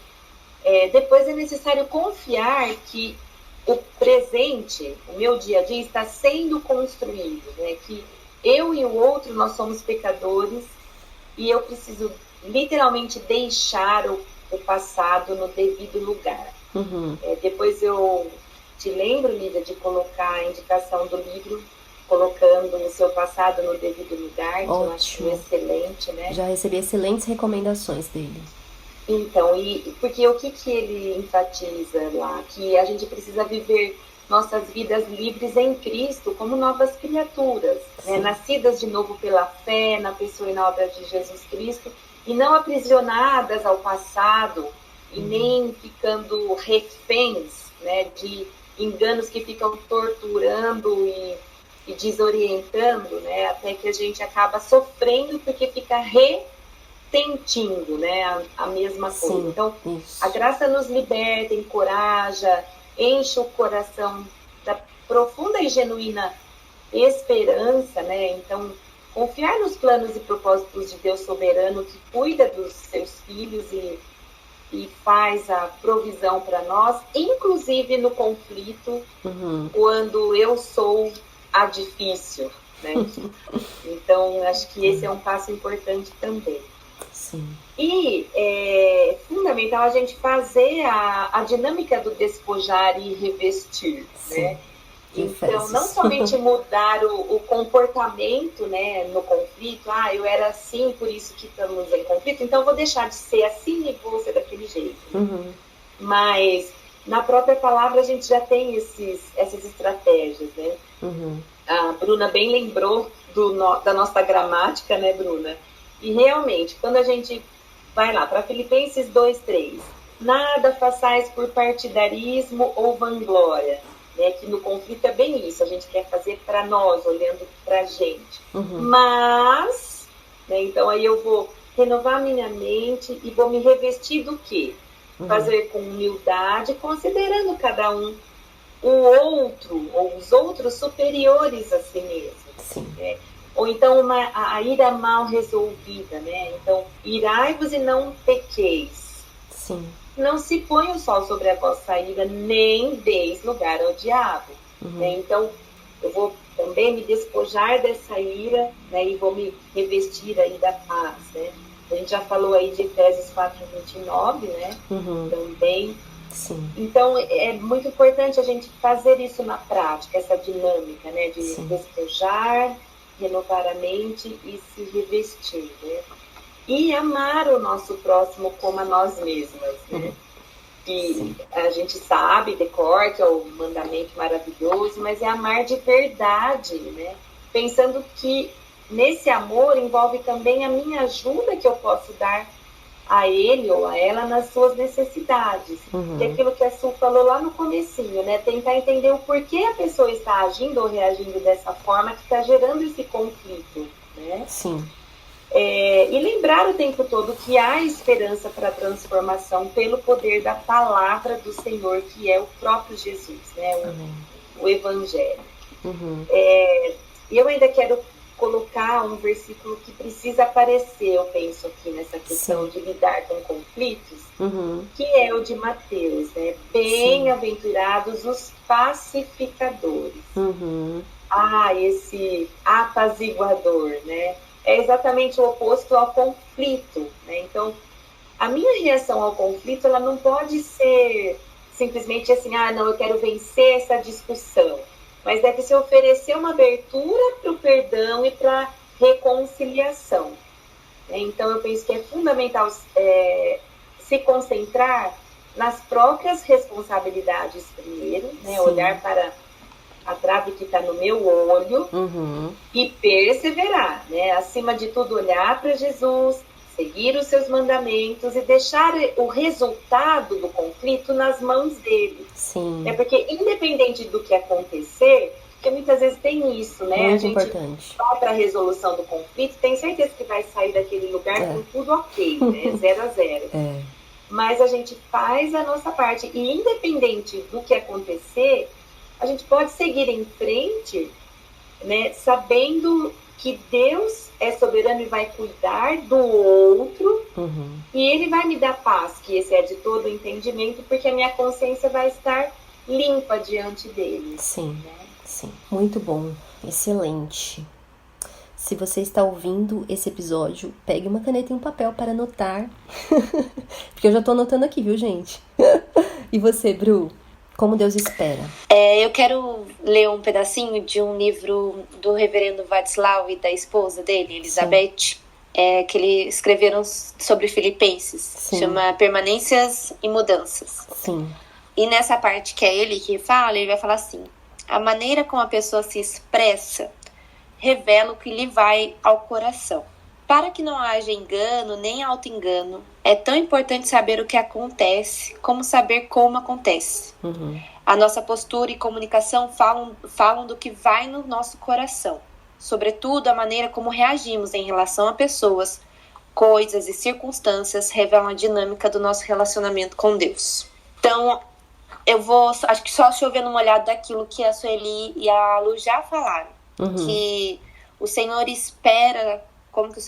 depois é necessário confiar que o presente, o meu dia a dia, está sendo construído, né? Que eu e o outro, nós somos pecadores e eu preciso literalmente deixar o passado no devido lugar. Depois eu te lembro, Lívia, de colocar a indicação do livro Colocando o Seu Passado no Devido Lugar, que eu acho excelente, né? Já recebi excelentes recomendações dele. Então, porque o que ele enfatiza lá? Que a gente precisa viver nossas vidas livres em Cristo como novas criaturas, né? Nascidas de novo pela fé na pessoa e na obra de Jesus Cristo, e não aprisionadas ao passado e nem ficando reféns, né, de enganos que ficam torturando e desorientando, né, até que a gente acaba sofrendo porque fica retentindo, né, a mesma coisa. Então, a graça nos liberta, encoraja, enche o coração da profunda e genuína esperança, né? Então, confiar nos planos e propósitos de Deus soberano que cuida dos seus filhos e e faz a provisão para nós, inclusive no conflito, quando eu sou a difícil, né? Então, acho que esse é um passo importante também. Sim. E é fundamental a gente fazer a dinâmica do despojar e revestir, Sim. né? Então, não somente mudar o comportamento, né, no conflito, eu era assim, por isso que estamos em conflito, então vou deixar de ser assim e vou ser daquele jeito. Mas, na própria palavra, a gente já tem essas estratégias, né? A Bruna bem lembrou da nossa gramática, né, Bruna? E realmente, quando a gente vai lá para Filipenses 2:3, nada façais por partidarismo ou vanglória, né, que no conflito é bem isso, a gente quer fazer para nós, olhando para a gente. Mas, né, então aí eu vou renovar minha mente e vou me revestir do quê? Fazer com humildade, considerando cada um o outro, ou os outros superiores a si mesmo. Né? Ou então a ira mal resolvida, né? Então, irai-vos e não pequeis. Sim. Não se põe o sol sobre a vossa ira, nem deis lugar ao diabo. Né? Então, eu vou também me despojar dessa ira, né? E vou me revestir aí da paz, né? A gente já falou aí de Efésios 4:29, né? Também. Sim. Então, é muito importante a gente fazer isso na prática, essa dinâmica, né? De despojar, renovar a mente e se revestir, né? E amar o nosso próximo como a nós mesmas, né? Que a gente sabe, decor, que é o mandamento maravilhoso, mas é amar de verdade, né? Pensando que nesse amor envolve também a minha ajuda que eu posso dar a ele ou a ela nas suas necessidades. E aquilo que a Su falou lá no comecinho, né? Tentar entender o porquê a pessoa está agindo ou reagindo dessa forma que está gerando esse conflito, né? Sim. E lembrar o tempo todo que há esperança para a transformação pelo poder da palavra do Senhor, que é o próprio Jesus, né? O Evangelho. E eu ainda quero colocar um versículo que precisa aparecer, eu penso aqui nessa questão de lidar com conflitos, que é o de Mateus, né? Bem-aventurados os pacificadores. Esse apaziguador, né? É exatamente o oposto ao conflito, né? Então, a minha reação ao conflito, ela não pode ser simplesmente assim, não, eu quero vencer essa discussão. Mas deve se oferecer uma abertura para o perdão e para a reconciliação. Então, eu penso que é fundamental se concentrar nas próprias responsabilidades primeiro, né? Olhar para a trave que está no meu olho e perseverar, né? Acima de tudo, olhar para Jesus, seguir os seus mandamentos e deixar o resultado do conflito nas mãos dele. Porque independente do que acontecer, porque muitas vezes tem isso, né? Muito a gente importante. vai para a resolução do conflito, tem certeza que vai sair daquele lugar com tudo ok, né? 0-0. Mas a gente faz a nossa parte e independente do que acontecer, a gente pode seguir em frente, né? Sabendo que Deus é soberano e vai cuidar do outro, e ele vai me dar paz, que esse é de todo entendimento, porque a minha consciência vai estar limpa diante dele. Sim, sim. Muito bom, excelente. Se você está ouvindo esse episódio, pegue uma caneta e um papel para anotar, porque eu já estou anotando aqui, viu, gente? E você, Bru? Como Deus espera. Eu quero ler um pedacinho de um livro do reverendo Václav e da esposa dele, Elizabeth, que eles escreveram sobre Filipenses. Chama Permanências e Mudanças. E nessa parte que é ele que fala, ele vai falar assim: a maneira como a pessoa se expressa revela o que lhe vai ao coração. Para que não haja engano nem auto-engano, é tão importante saber o que acontece como saber como acontece. A nossa postura e comunicação falam do que vai no nosso coração. Sobretudo, a maneira como reagimos em relação a pessoas, coisas e circunstâncias revelam a dinâmica do nosso relacionamento com Deus. Então, acho que só chovendo uma olhada daquilo que a Sueli e a Lu já falaram. Que o Senhor espera como que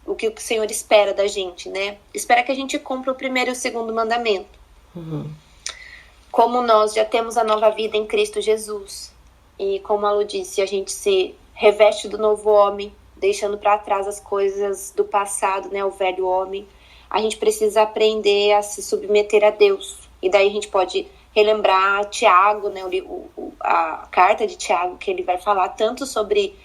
o que o Senhor espera da gente, né? Espera que a gente cumpra o primeiro e o segundo mandamento. Como nós já temos a nova vida em Cristo Jesus, e como a Lu disse, a gente se reveste do novo homem, deixando para trás as coisas do passado, né? O velho homem. A gente precisa aprender a se submeter a Deus. E daí a gente pode relembrar Tiago, né? A carta de Tiago, que ele vai falar tanto sobre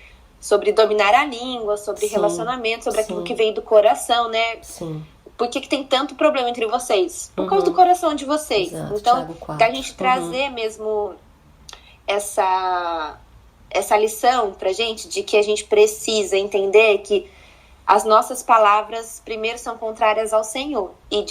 dominar a língua, sobre relacionamento, sobre aquilo que vem do coração, né? Sim. Por que tem tanto problema entre vocês? Por causa do coração de vocês. Exato, então, da gente trazer mesmo essa lição pra gente, de que a gente precisa entender que as nossas palavras, primeiro, são contrárias ao Senhor. E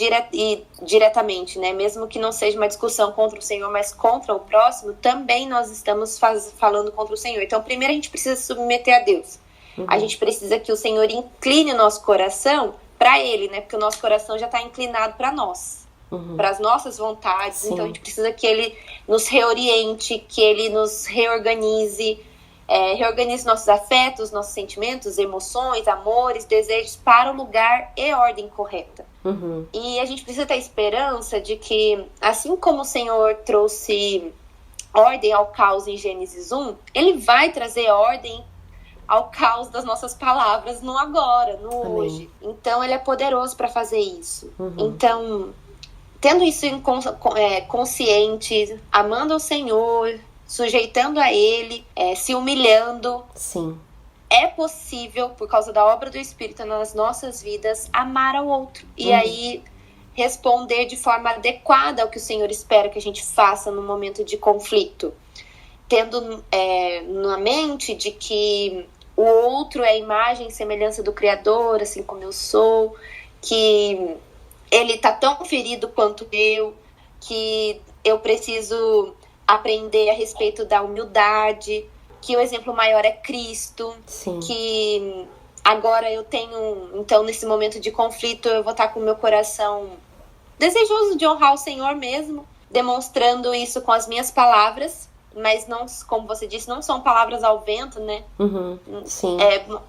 diretamente, né? Mesmo que não seja uma discussão contra o Senhor, mas contra o próximo, também nós estamos falando contra o Senhor. Então, primeiro, a gente precisa se submeter a Deus. A gente precisa que o Senhor incline o nosso coração para Ele, né? Porque o nosso coração já está inclinado para nós, para as nossas vontades. Sim. Então, a gente precisa que Ele nos reoriente, que Ele nos reorganize, reorganize nossos afetos, nossos sentimentos, emoções, amores, desejos para o lugar e ordem correta. E a gente precisa ter esperança de que, assim como o Senhor trouxe ordem ao caos em Gênesis 1, Ele vai trazer ordem ao caos das nossas palavras no agora, no Amém. Hoje. Então, Ele é poderoso para fazer isso. Então, tendo isso consciente, amando ao Senhor, sujeitando a Ele, se humilhando. Sim. É possível, por causa da obra do Espírito nas nossas vidas, amar ao outro. E aí, responder de forma adequada ao que o Senhor espera que a gente faça no momento de conflito. Tendo na mente de que o outro é a imagem e semelhança do Criador, assim como eu sou, que ele está tão ferido quanto eu, que eu preciso aprender a respeito da humildade, que o exemplo maior é Cristo. Sim. Que agora eu tenho, então nesse momento de conflito, eu vou estar com o meu coração desejoso de honrar o Senhor mesmo, demonstrando isso com as minhas palavras, mas não, como você disse, não são palavras ao vento, né? Sim.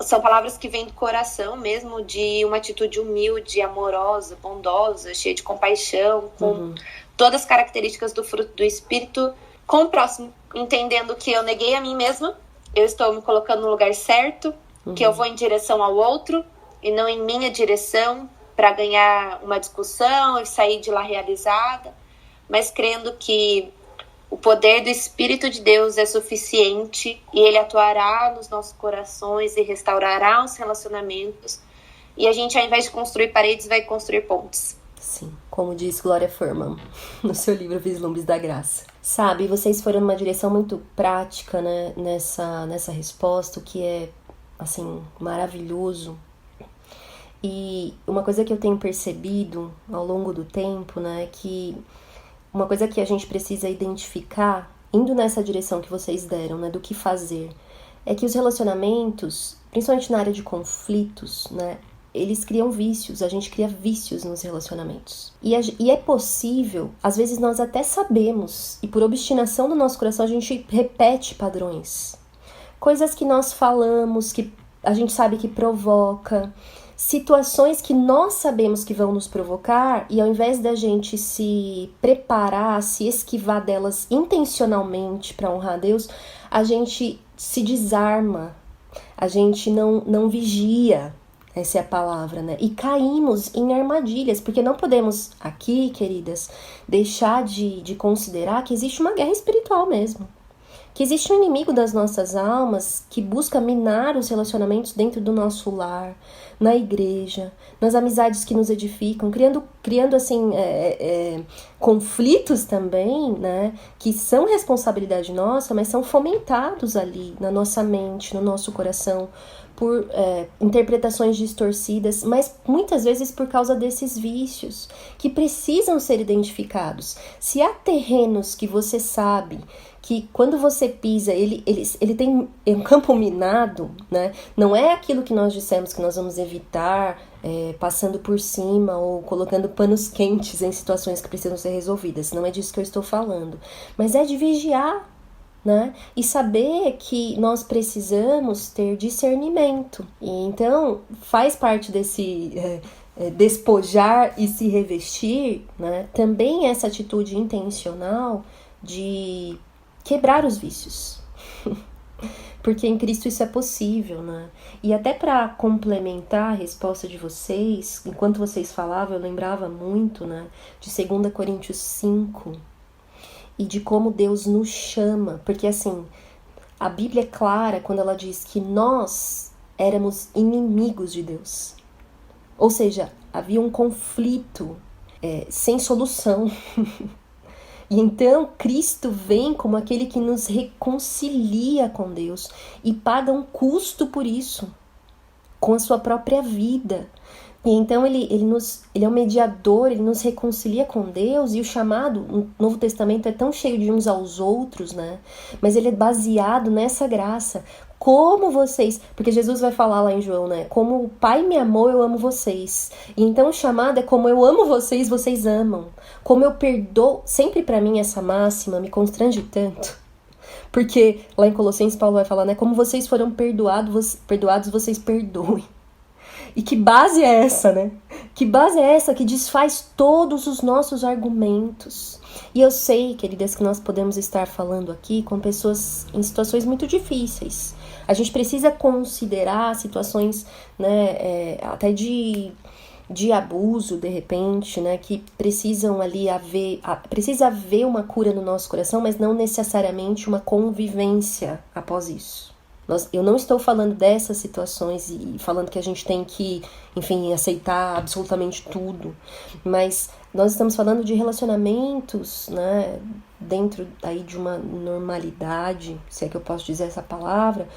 São palavras que vêm do coração mesmo, de uma atitude humilde, amorosa, bondosa, cheia de compaixão, com todas as características do fruto do Espírito, com o próximo, entendendo que eu neguei a mim mesma, eu estou me colocando no lugar certo, que eu vou em direção ao outro e não em minha direção para ganhar uma discussão e sair de lá realizada, mas crendo que o poder do Espírito de Deus é suficiente e Ele atuará nos nossos corações e restaurará os relacionamentos, e a gente, ao invés de construir paredes, vai construir pontes. Sim, como diz Gloria Furman no seu livro Vislumbres da Graça. Sabe, vocês foram numa direção muito prática, né, nessa resposta, o que é, assim, maravilhoso. E uma coisa que eu tenho percebido ao longo do tempo, né, é que uma coisa que a gente precisa identificar, indo nessa direção que vocês deram, né, do que fazer, é que os relacionamentos, principalmente na área de conflitos, né, eles criam vícios, a gente cria vícios nos relacionamentos. E é possível, às vezes nós até sabemos, e por obstinação do nosso coração a gente repete padrões. Coisas que nós falamos, que a gente sabe que provoca, situações que nós sabemos que vão nos provocar, e ao invés da gente se preparar, se esquivar delas intencionalmente para honrar a Deus, a gente se desarma, a gente não vigia. Essa é a palavra, né? E caímos em armadilhas, porque não podemos aqui, queridas, deixar de considerar que existe uma guerra espiritual mesmo. Que existe um inimigo das nossas almas que busca minar os relacionamentos dentro do nosso lar, na igreja, nas amizades que nos edificam, criando assim, conflitos também, né? Que são responsabilidade nossa, mas são fomentados ali na nossa mente, no nosso coração, por interpretações distorcidas, mas muitas vezes por causa desses vícios que precisam ser identificados. Se há terrenos que você sabe que quando você pisa, ele tem um campo minado, né? Não é aquilo que nós dissemos que nós vamos evitar passando por cima ou colocando panos quentes em situações que precisam ser resolvidas. Não é disso que eu estou falando, mas é de vigiar, né? E saber que nós precisamos ter discernimento. E então faz parte desse despojar e se revestir, né? Também essa atitude intencional de quebrar os vícios. Porque em Cristo isso é possível, né? E até para complementar a resposta de vocês, enquanto vocês falavam, eu lembrava muito, né, de 2 Coríntios 5 e de como Deus nos chama. Porque assim, a Bíblia é clara quando ela diz que nós éramos inimigos de Deus. Ou seja, havia um conflito sem solução. E então Cristo vem como aquele que nos reconcilia com Deus e paga um custo por isso, com a sua própria vida. E então ele é um mediador, ele nos reconcilia com Deus, e o chamado no Novo Testamento é tão cheio de uns aos outros, né? Mas ele é baseado nessa graça. Como vocês, porque Jesus vai falar lá em João, né? Como o Pai me amou, eu amo vocês. E então o chamado é como eu amo vocês, vocês amam. Como eu perdoo, sempre pra mim essa máxima me constrange tanto. Porque lá em Colossenses Paulo vai falar, né? Como vocês foram perdoados, vocês perdoem. E que base é essa, né? Que base é essa que desfaz todos os nossos argumentos? E eu sei, queridas, que nós podemos estar falando aqui com pessoas em situações muito difíceis. A gente precisa considerar situações, né, até de abuso, de repente, né, que precisam ali precisa haver uma cura no nosso coração, mas não necessariamente uma convivência após isso. Eu não estou falando dessas situações e falando que a gente tem que, enfim, aceitar absolutamente tudo, mas nós estamos falando de relacionamentos, né, dentro aí de uma normalidade, se é que eu posso dizer essa palavra,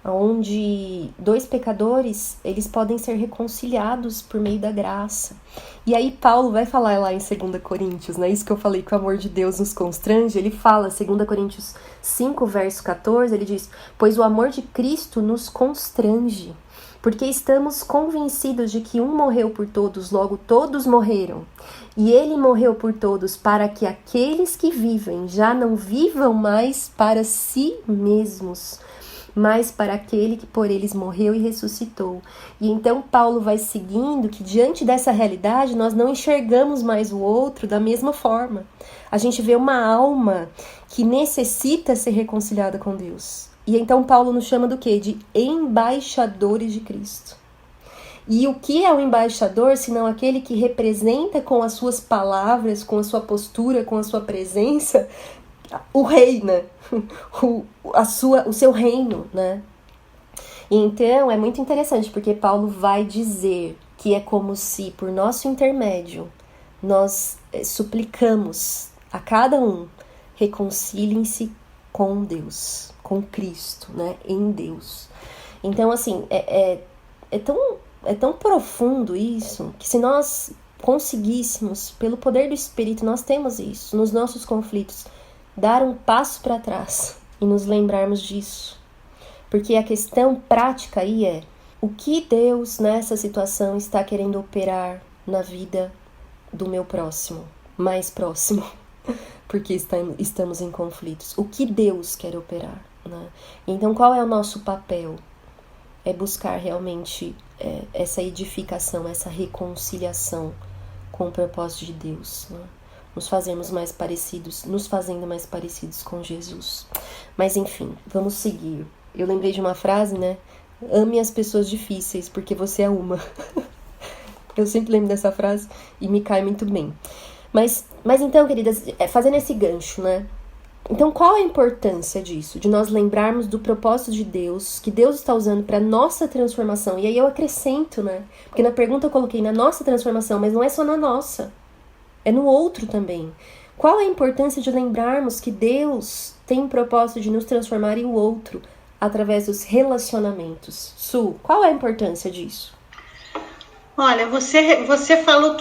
onde dois pecadores, eles podem ser reconciliados por meio da graça. E aí Paulo vai falar lá em 2 Coríntios, né? Isso que eu falei que o amor de Deus nos constrange. Ele fala, 2 Coríntios 5, verso 14, ele diz: pois o amor de Cristo nos constrange, porque estamos convencidos de que um morreu por todos, logo todos morreram. E ele morreu por todos para que aqueles que vivem já não vivam mais para si mesmos, mas para aquele que por eles morreu e ressuscitou. E então Paulo vai seguindo que diante dessa realidade nós não enxergamos mais o outro da mesma forma. A gente vê uma alma que necessita ser reconciliada com Deus. E então Paulo nos chama do quê? De embaixadores de Cristo. E o que é o embaixador, senão aquele que representa com as suas palavras, com a sua postura, com a sua presença, o rei, né? O seu reino, né? E então é muito interessante, porque Paulo vai dizer que é como se, por nosso intermédio, nós suplicamos a cada um: reconciliem-se com Deus, com Cristo, né? Em Deus. Então, assim, é tão profundo isso, que se nós conseguíssemos, pelo poder do Espírito, nós temos isso, nos nossos conflitos, dar um passo para trás e nos lembrarmos disso. Porque a questão prática aí é: o que Deus nessa situação está querendo operar na vida do meu próximo, mais próximo, porque estamos em conflitos. O que Deus quer operar, né? Então qual é o nosso papel? É buscar realmente essa edificação, essa reconciliação com o propósito de Deus, né? Nos fazendo mais parecidos com Jesus. Mas enfim, vamos seguir. Eu lembrei de uma frase, né? Ame as pessoas difíceis, porque você é uma. Eu sempre lembro dessa frase e me cai muito bem. Mas então, queridas, fazendo esse gancho, né? Então, qual a importância disso? De nós lembrarmos do propósito de Deus, que Deus está usando para nossa transformação. E aí eu acrescento, né? Porque na pergunta eu coloquei na nossa transformação, mas não é só na nossa. É no outro também. Qual a importância de lembrarmos que Deus tem o propósito de nos transformar em o outro através dos relacionamentos? Su, qual é a importância disso? Olha, você falou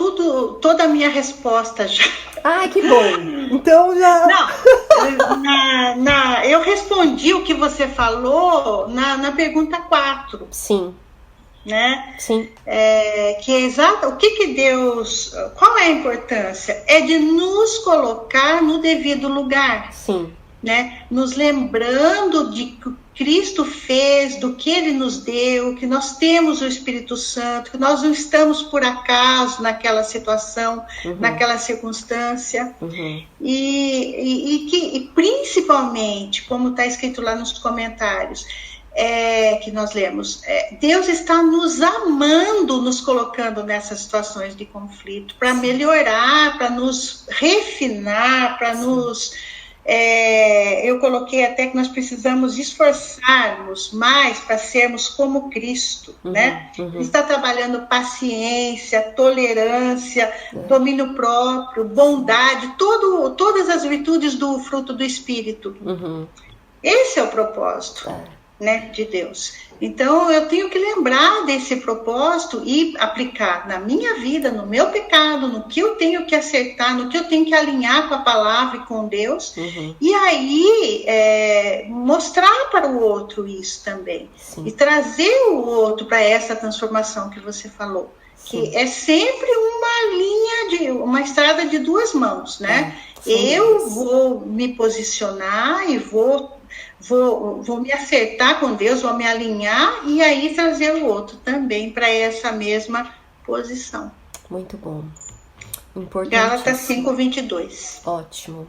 toda a minha resposta já. Ah, que bom! Então já... Não, eu respondi o que você falou na pergunta 4. Sim. Né? Sim. Que é exato, o que Deus... Qual é a importância? É de nos colocar no devido lugar. Sim. né? Nos lembrando de que Cristo fez, do que Ele nos deu, que nós temos o Espírito Santo, que nós não estamos por acaso naquela situação, naquela circunstância, e principalmente, como está escrito lá nos comentários, que nós lemos, Deus está nos amando, nos colocando nessas situações de conflito, para melhorar, para nos refinar, para nos... eu coloquei até que nós precisamos esforçarmos mais para sermos como Cristo, né? Ele está trabalhando paciência, tolerância, domínio próprio, bondade, todas as virtudes do fruto do Espírito. Esse é o propósito, né, de Deus. Então eu tenho que lembrar desse propósito e aplicar na minha vida, no meu pecado, no que eu tenho que acertar, no que eu tenho que alinhar com a palavra e com Deus, e aí mostrar para o outro isso também. E trazer o outro para essa transformação que você falou, que é sempre uma estrada de duas mãos, né? Eu vou me posicionar e vou me acertar com Deus, vou me alinhar e aí trazer o outro também para essa mesma posição. Muito bom. Importante. Gálatas 5:22. Ótimo.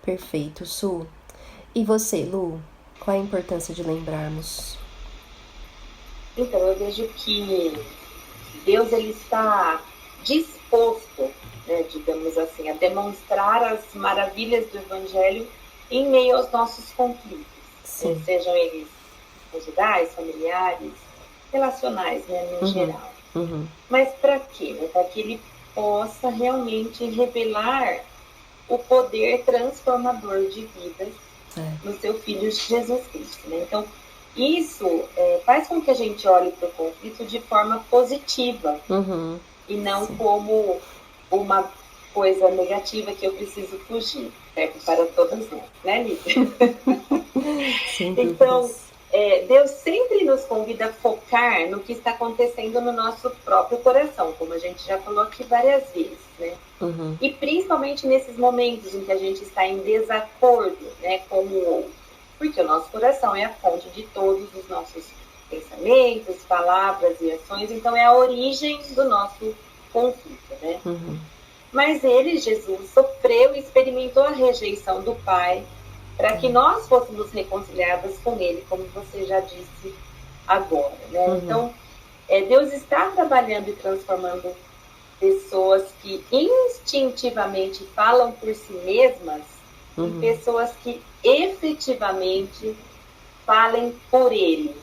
Perfeito, Su. E você, Lu? Qual a importância de lembrarmos? Então, eu vejo que Deus ele está disposto, né, digamos assim, a demonstrar as maravilhas do Evangelho em meio aos nossos conflitos, né? Sejam eles conjugais, familiares, relacionais, né, no geral. Mas para quê? Para que ele possa realmente revelar o poder transformador de vidas no seu Filho Jesus Cristo, né? Então, isso faz com que a gente olhe para o conflito de forma positiva e não como uma coisa negativa que eu preciso fugir, certo? Para todas nós, né, Lívia? Então, Deus sempre nos convida a focar no que está acontecendo no nosso próprio coração, como a gente já falou aqui várias vezes, né? E principalmente nesses momentos em que a gente está em desacordo, né, com o outro, porque o nosso coração é a fonte de todos os nossos pensamentos, palavras e ações, então é a origem do nosso conflito, né? Mas ele, Jesus, sofreu e experimentou a rejeição do Pai para que nós fôssemos reconciliadas com ele, como você já disse agora, né? Então, Deus está trabalhando e transformando pessoas que instintivamente falam por si mesmas em pessoas que efetivamente falem por ele,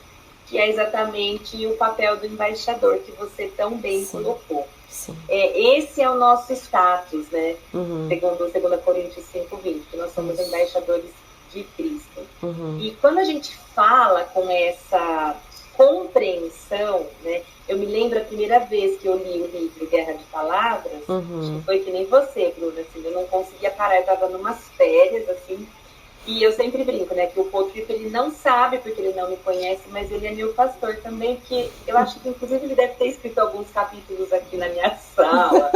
que é exatamente o papel do embaixador que você tão bem colocou. Esse é o nosso status, né? Segundo 2 Coríntios 5:20, que nós somos embaixadores de Cristo. E quando a gente fala com essa compreensão, né? Eu me lembro a primeira vez que eu li o livro Guerra de Palavras, foi que nem você, Bruna, assim, eu não conseguia parar, eu estava numas férias, assim, e eu sempre brinco, né, que o Potrito, ele não sabe porque ele não me conhece, mas ele é meu pastor também, porque eu acho que, inclusive, ele deve ter escrito alguns capítulos aqui na minha sala.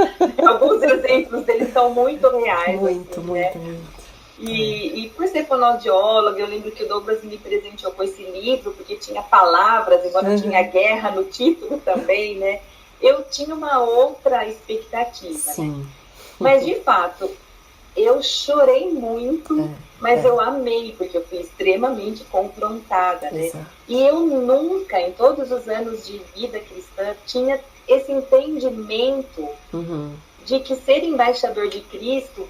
Alguns exemplos dele são muito reais. Muito, assim, muito, né? muito. E por ser fonoaudióloga, eu lembro que o Douglas me presenteou com esse livro, porque tinha palavras, embora tinha guerra no título também, né? Eu tinha uma outra expectativa, né? Mas, de fato, eu chorei muito, mas eu amei, porque eu fui extremamente confrontada, né? E eu nunca, em todos os anos de vida cristã, tinha esse entendimento de que ser embaixador de Cristo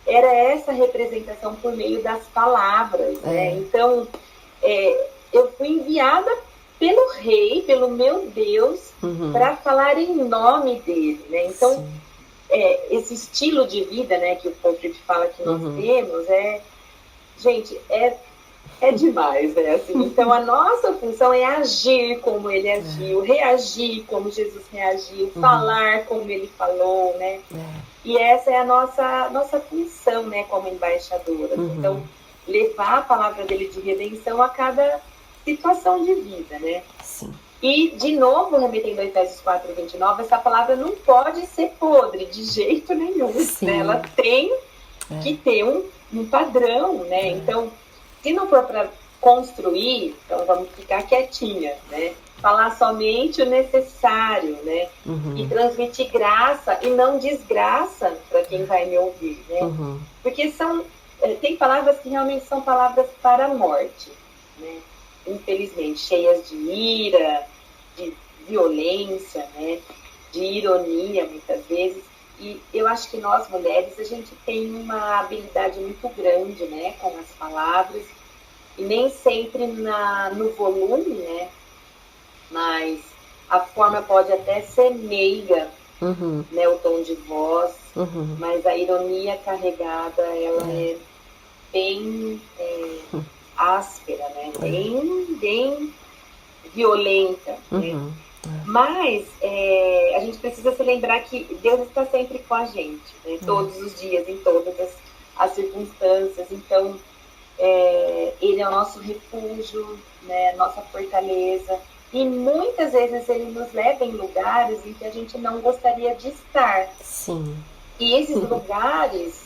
era essa representação por meio das palavras, né? Então, eu fui enviada pelo Rei, pelo meu Deus, para falar em nome dele, né? Então, esse estilo de vida, né, que o Potrito fala que nós temos, gente, é demais, né? Assim, então, a nossa função é agir como ele agiu, reagir como Jesus reagiu, falar como ele falou, né? E essa é a nossa função, né, como embaixadora. Então, levar a palavra dele de redenção a cada situação de vida, né? E, de novo, remetendo a Efésios 4:29, essa palavra não pode ser podre de jeito nenhum. Né? Ela tem que ter num padrão, né? Então, se não for para construir, então vamos ficar quietinha, né? Falar somente o necessário, né? E transmitir graça e não desgraça para quem vai me ouvir, né? Porque tem palavras que realmente são palavras para a morte, né? Infelizmente, cheias de ira, de violência, né? De ironia, muitas vezes. E eu acho que nós, mulheres, a gente tem uma habilidade muito grande, né? Com as palavras. E nem sempre no volume, né? Mas a forma pode até ser meiga, né? O tom de voz. Mas a ironia carregada, ela é bem áspera, né? Bem violenta, né? Mas a gente precisa se lembrar que Deus está sempre com a gente, né? Todos os dias, em todas as circunstâncias. Então, Ele é o nosso refúgio, né? Nossa fortaleza. E muitas vezes Ele nos leva em lugares em que a gente não gostaria de estar. Sim. E esses lugares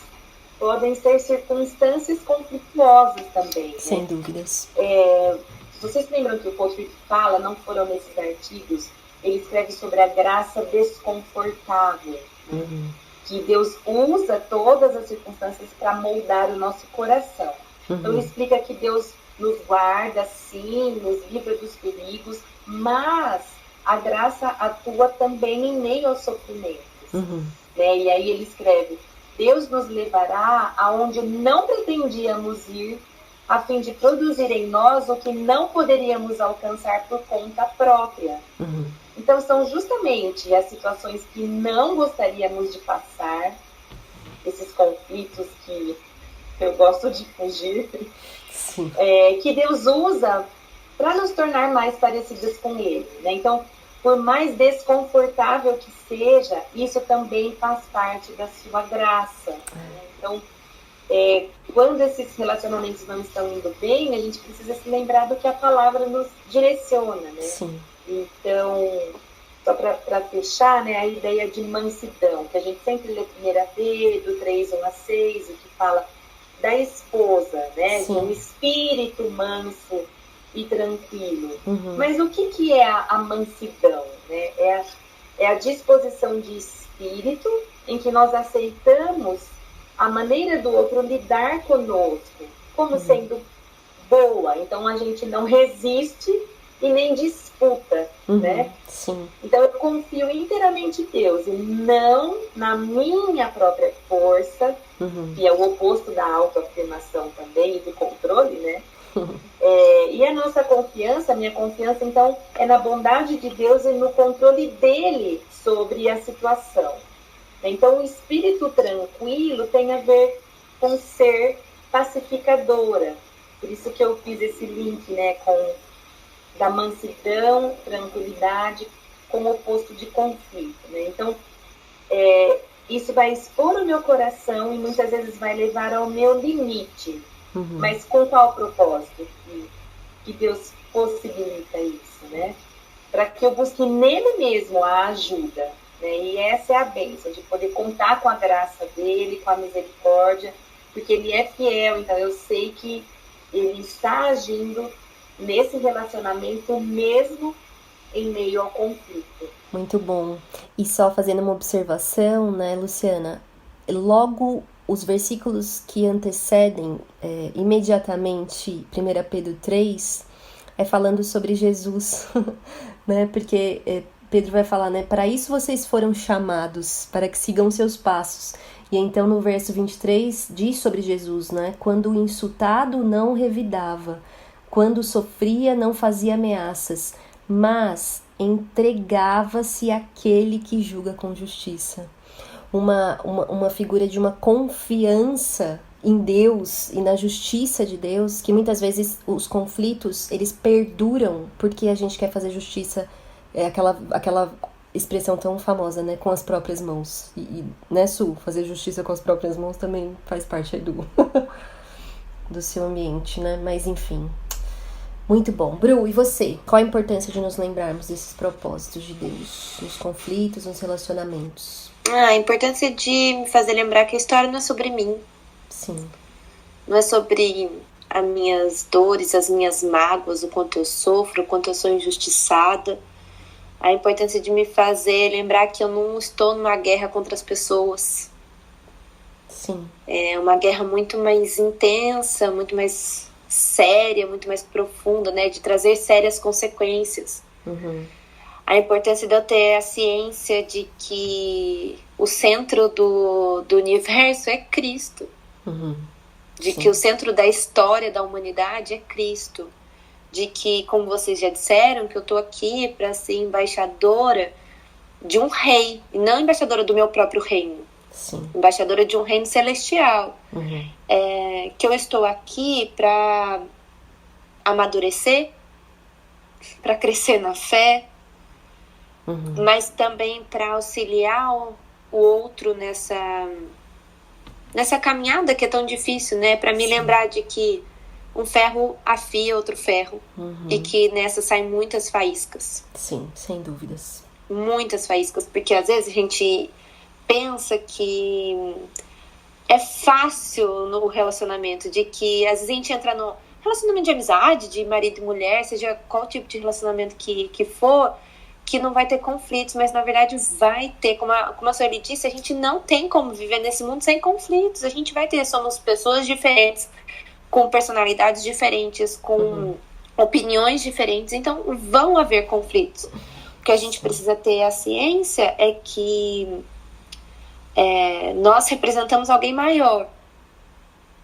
podem ser circunstâncias conflituosas também, né? Sem dúvidas. Vocês lembram que o Paul Tripp fala, não foram nesses artigos, ele escreve sobre a graça desconfortável, né? Que Deus usa todas as circunstâncias para moldar o nosso coração. Então ele explica que Deus nos guarda, sim, nos livra dos perigos, mas a graça atua também em meio aos sofrimentos. Né? E aí ele escreve, Deus nos levará aonde não pretendíamos ir, a fim de produzir em nós o que não poderíamos alcançar por conta própria. Então são justamente as situações que não gostaríamos de passar, esses conflitos que eu gosto de fugir, que Deus usa para nos tornar mais parecidas com Ele, né? Então, por mais desconfortável que seja, isso também faz parte da sua graça, né? Então, quando esses relacionamentos não estão indo bem, a gente precisa se lembrar do que a palavra nos direciona, né? Sim. Então, só para fechar, né, a ideia de mansidão, que a gente sempre lê 1 Pedro 3, 1-6, o que fala da esposa, né? De um espírito manso e tranquilo. Mas o que é a mansidão, né? É a disposição de espírito em que nós aceitamos a maneira do outro lidar conosco como sendo boa. Então a gente não resiste e nem disputa, né? Sim. Então eu confio inteiramente em Deus e não na minha própria força, que é o oposto da autoafirmação também e do controle, né? E a nossa confiança, a minha confiança, então, é na bondade de Deus e no controle dele sobre a situação. Então, o espírito tranquilo tem a ver com ser pacificadora. Por isso que eu fiz esse link, né, da mansidão, tranquilidade, como oposto de conflito, né? Então, isso vai expor o meu coração e muitas vezes vai levar ao meu limite. Mas com qual propósito que Deus possibilita isso, né? Para que eu busque nele mesmo a ajuda, né? E essa é a bênção, de poder contar com a graça dele, com a misericórdia, porque ele é fiel, então eu sei que ele está agindo nesse relacionamento mesmo em meio ao conflito. Muito bom. E só fazendo uma observação, né, Luciana? Logo, os versículos que antecedem imediatamente 1 Pedro 3 é falando sobre Jesus, né? Porque Pedro vai falar, né? Para isso vocês foram chamados, para que sigam seus passos. E então no verso 23 diz sobre Jesus, né? Quando o insultado não revidava, quando sofria não fazia ameaças, mas entregava-se àquele que julga com justiça. Uma figura de uma confiança em Deus e na justiça de Deus, que muitas vezes os conflitos, eles perduram porque a gente quer fazer justiça, aquela expressão tão famosa, né, com as próprias mãos. Né, Su, fazer justiça com as próprias mãos também faz parte aí do seu ambiente, né, mas enfim. Muito bom. Bru, e você? Qual a importância de nos lembrarmos desses propósitos de Deus nos conflitos, nos relacionamentos? A importância de me fazer lembrar que a história não é sobre mim. Sim. não é sobre as minhas dores, as minhas mágoas, o quanto eu sofro, o quanto eu sou injustiçada. A importância de me fazer lembrar que eu não estou numa guerra contra as pessoas. Sim. É uma guerra muito mais intensa, muito mais séria, muito mais profunda, né? De trazer sérias consequências. A importância de eu ter a ciência de que o centro do universo é Cristo. De Sim. que o centro da história da humanidade é Cristo. De que, como vocês já disseram, que eu tô aqui para ser embaixadora de um rei, e não embaixadora do meu próprio reino. Sim. Embaixadora de um reino celestial. Que eu estou aqui para amadurecer, para crescer na fé, mas também para auxiliar o outro nessa caminhada que é tão difícil, né? Para me lembrar de que um ferro afia outro ferro e que nessa saem muitas faíscas. Sim, sem dúvidas. Muitas faíscas, porque às vezes a gente pensa que é fácil no relacionamento, de que às vezes a gente entra no relacionamento de amizade, de marido e mulher, seja qual tipo de relacionamento que for, que não vai ter conflitos, mas na verdade vai ter, como a Sueli disse, a gente não tem como viver nesse mundo sem conflitos, a gente vai ter, somos pessoas diferentes, com personalidades diferentes, com opiniões diferentes, então vão haver conflitos. O que a gente precisa ter a ciência é que nós representamos alguém maior.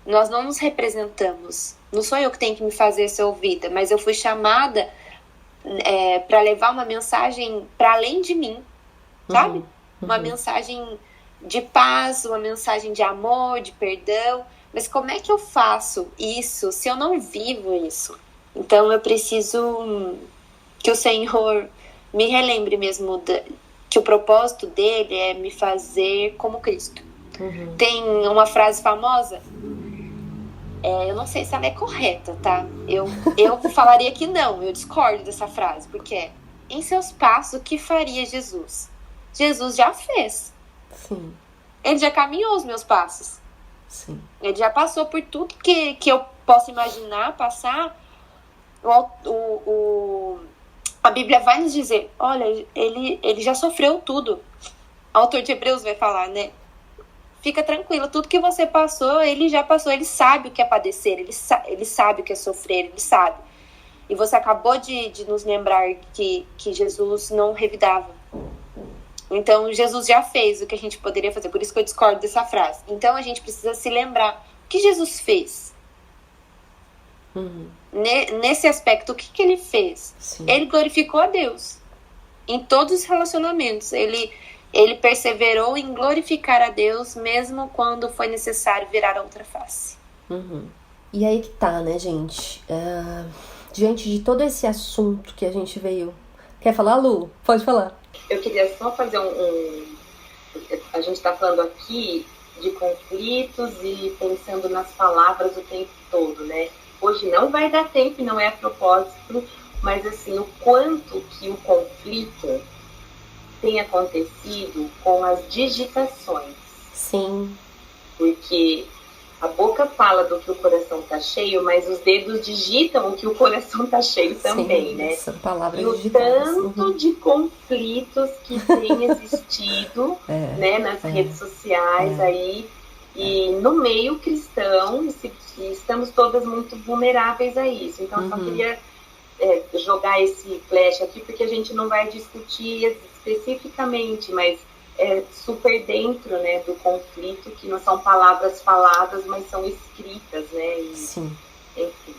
Nós não nos representamos. Não sou eu que tenho que me fazer ser ouvida, mas eu fui chamada para levar uma mensagem para além de mim, sabe? Uma mensagem de paz, uma mensagem de amor, de perdão. Mas como é que eu faço isso se eu não vivo isso? Então eu preciso que o Senhor me relembre mesmo que o propósito dele é me fazer como Cristo. Tem uma frase famosa, eu não sei se ela é correta, tá? Eu falaria que não, eu discordo dessa frase, porque em seus passos, o que faria Jesus? Jesus já fez. Sim. Ele já caminhou os meus passos. Sim. Ele já passou por tudo que eu posso imaginar passar. A Bíblia vai nos dizer, olha, ele já sofreu tudo. O autor de Hebreus vai falar, né? Fica tranquila, tudo que você passou, ele já passou, ele sabe o que é padecer, ele sabe o que é sofrer, ele sabe. E você acabou de nos lembrar que Jesus não revidava. Então, Jesus já fez o que a gente poderia fazer, por isso que eu discordo dessa frase. Então, a gente precisa se lembrar o que Jesus fez. Nesse aspecto, o que ele fez? Sim. Ele glorificou a Deus em todos os relacionamentos. Ele perseverou em glorificar a Deus, mesmo quando foi necessário virar a outra face. E aí que tá, né, gente? Diante de todo esse assunto que a gente veio... Quer falar, Lu? Pode falar. Eu queria só fazer a gente está falando aqui de conflitos e pensando nas palavras o tempo todo, né? Hoje não vai dar tempo, não é a propósito, mas assim, o quanto que o conflito tem acontecido com as digitações. Sim. Porque a boca fala do que o coração está cheio, mas os dedos digitam o que o coração está cheio também, sim, né? São palavras e o digitadas. tanto de conflitos que tem existido né, nas redes sociais aí, e no meio cristão, estamos todas muito vulneráveis a isso. Então, eu só queria jogar esse flash aqui, porque a gente não vai discutir especificamente, mas super dentro, né, do conflito, que não são palavras faladas, mas são escritas, né? E, sim. Enfim.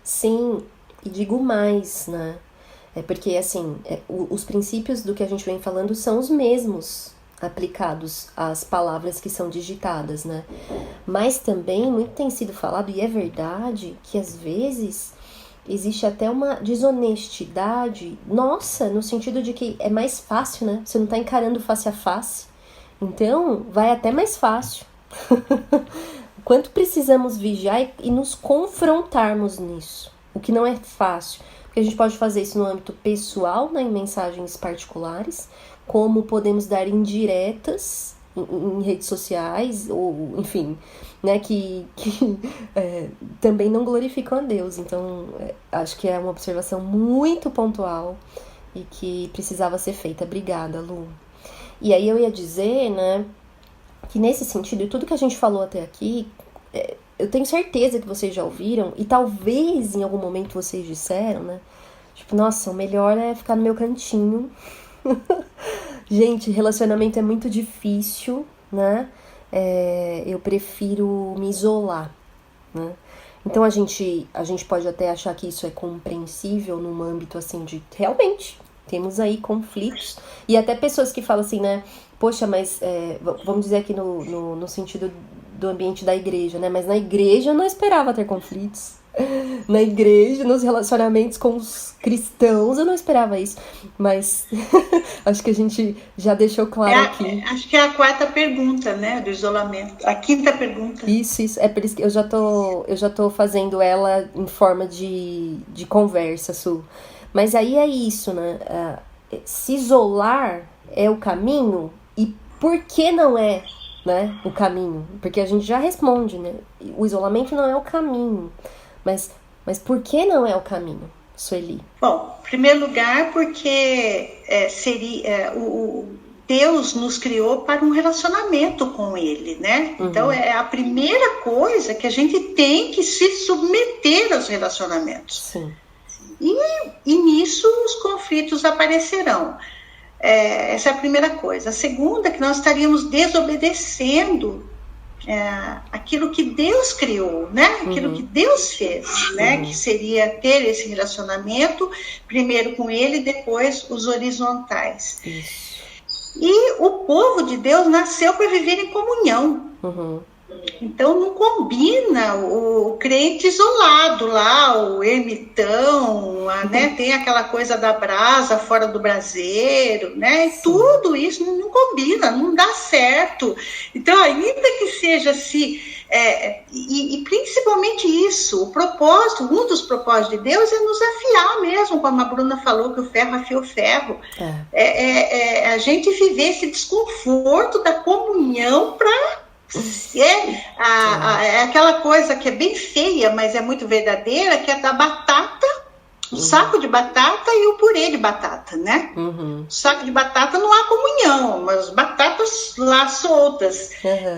Sim, e digo mais, né? Porque, assim, os princípios do que a gente vem falando são os mesmos aplicados às palavras que são digitadas, né? Mas também muito tem sido falado, e é verdade, que às vezes existe até uma desonestidade, nossa, no sentido de que é mais fácil, né? Você não tá encarando face a face, então vai até mais fácil. Quanto precisamos vigiar e nos confrontarmos nisso, o que não é fácil, porque a gente pode fazer isso no âmbito pessoal, né, em mensagens particulares, como podemos dar indiretas em redes sociais, ou enfim, né, que também não glorificam a Deus. Então, acho que é uma observação muito pontual e que precisava ser feita. Obrigada, Lu. E aí eu ia dizer, né, que nesse sentido, tudo que a gente falou até aqui, eu tenho certeza que vocês já ouviram, e talvez em algum momento vocês disseram, né, tipo, nossa, o melhor é ficar no meu cantinho. Gente, relacionamento é muito difícil, né? Eu prefiro me isolar, né? Então a gente pode até achar que isso é compreensível num âmbito assim de realmente temos aí conflitos, e até pessoas que falam assim, né? Poxa, mas vamos dizer aqui no sentido do ambiente da igreja, né? Mas na igreja eu não esperava ter conflitos. Na igreja, nos relacionamentos com os cristãos, eu não esperava isso. Mas acho que a gente já deixou claro aqui. Acho que é a quarta pergunta, né, do isolamento. A quinta pergunta. Isso. É por isso que eu já tô fazendo ela em forma de conversa, Su. Mas aí é isso, né? Se isolar é o caminho, e por que não é, né, o caminho? Porque a gente já responde, né? O isolamento não é o caminho. Mas por que não é o caminho, Sueli? Bom, em primeiro lugar, porque Deus nos criou para um relacionamento com Ele, né? Uhum. Então, é a primeira coisa que a gente tem que se submeter aos relacionamentos. Sim. E nisso os conflitos aparecerão. Essa é a primeira coisa. A segunda é que nós estaríamos desobedecendo aquilo que Deus criou, né? Aquilo que Deus fez, né? Que seria ter esse relacionamento, primeiro com Ele, depois os horizontais. Isso. E o povo de Deus nasceu para viver em comunhão. Então não combina o crente isolado lá, o ermitão, né? Tem aquela coisa da brasa fora do braseiro, né? E tudo isso não combina, não dá certo. Então, ainda que seja assim, e principalmente isso, um dos propósitos de Deus é nos afiar mesmo, como a Bruna falou, que o ferro afia o ferro. A gente viver esse desconforto da comunhão para... É aquela coisa que é bem feia, mas é muito verdadeira, que é da batata, o saco de batata e o purê de batata, né? O saco de batata não há comunhão, mas as batatas lá soltas.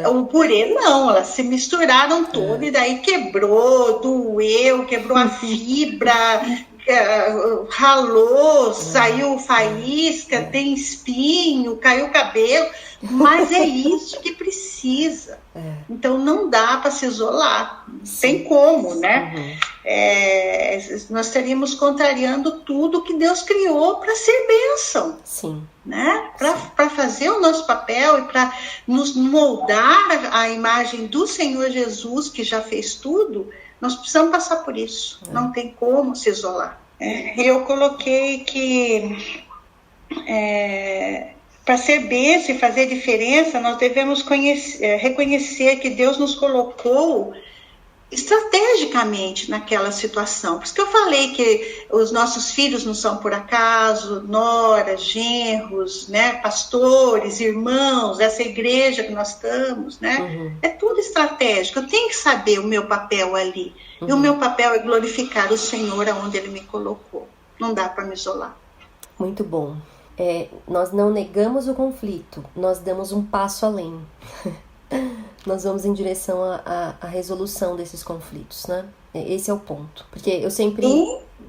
O purê não, elas se misturaram todas e daí quebrou, doeu, quebrou a fibra, ralou, saiu faísca, tem espinho, caiu o cabelo, mas é isso que precisa. Então não dá para se isolar, não tem como, né? Nós estaríamos contrariando tudo que Deus criou para ser bênção. Sim. Né? Para fazer o nosso papel e para nos moldar a imagem do Senhor Jesus, que já fez tudo, nós precisamos passar por isso. Não tem como se isolar. Eu coloquei que para ser bênção e fazer diferença, nós devemos reconhecer que Deus nos colocou estrategicamente naquela situação. Por isso que eu falei que os nossos filhos não são por acaso, noras, genros, né, pastores, irmãos, essa igreja que nós estamos, né? É tudo estratégico. Eu tenho que saber o meu papel ali. E o meu papel é glorificar o Senhor aonde Ele me colocou. Não dá para me isolar. Muito bom. Nós não negamos o conflito, nós damos um passo além. Nós vamos em direção à resolução desses conflitos, né? Esse é o ponto. Porque eu sempre...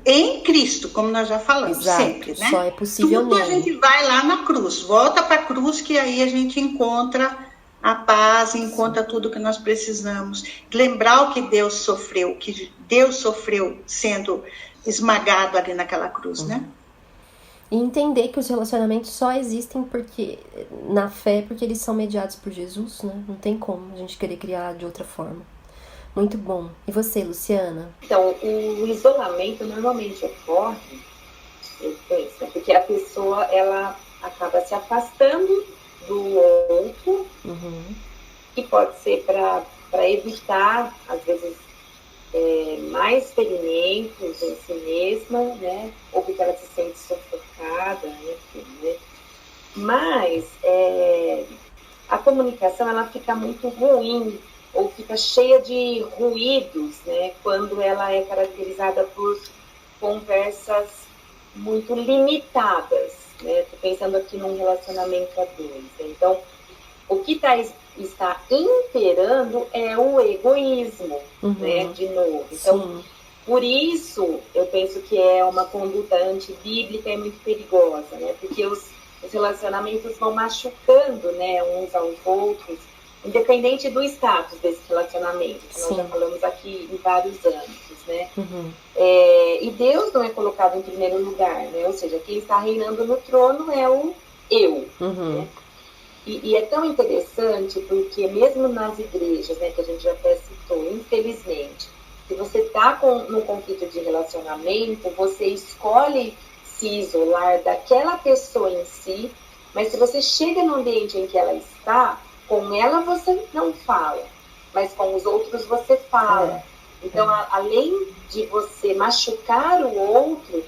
Em Cristo, como nós já falamos. Exato, sempre, né? Só é possível tudo nele. A gente vai lá na cruz, volta para a cruz, que aí a gente encontra a paz, encontra tudo que nós precisamos. Lembrar o que Deus sofreu sendo esmagado ali naquela cruz, né? E entender que os relacionamentos só existem na fé, porque eles são mediados por Jesus, né? Não tem como a gente querer criar de outra forma. Muito bom. E você, Luciana? Então, o isolamento normalmente ocorre, porque a pessoa, ela acaba se afastando do outro, que pode ser para evitar, às vezes, mais experimentos em si mesma, né? Ou porque ela se sente sufocada, enfim, né? Mas a comunicação ela fica muito ruim ou fica cheia de ruídos, né, quando ela é caracterizada por conversas muito limitadas, né? Tô pensando aqui num relacionamento a dois, né? Então, o que está imperando é o egoísmo, né? De novo. Então, sim, por isso, eu penso que é uma conduta antibíblica e muito perigosa, né? Porque os relacionamentos vão machucando, né, uns aos outros, independente do status desse relacionamento, que nós já falamos aqui em vários âmbitos, né? E Deus não é colocado em primeiro lugar, né? Ou seja, quem está reinando no trono é o eu, né? E é tão interessante porque mesmo nas igrejas, né, que a gente já até citou, infelizmente, se você está num conflito de relacionamento, você escolhe se isolar daquela pessoa em si, mas se você chega no ambiente em que ela está, com ela você não fala, mas com os outros você fala. Então, além de você machucar o outro,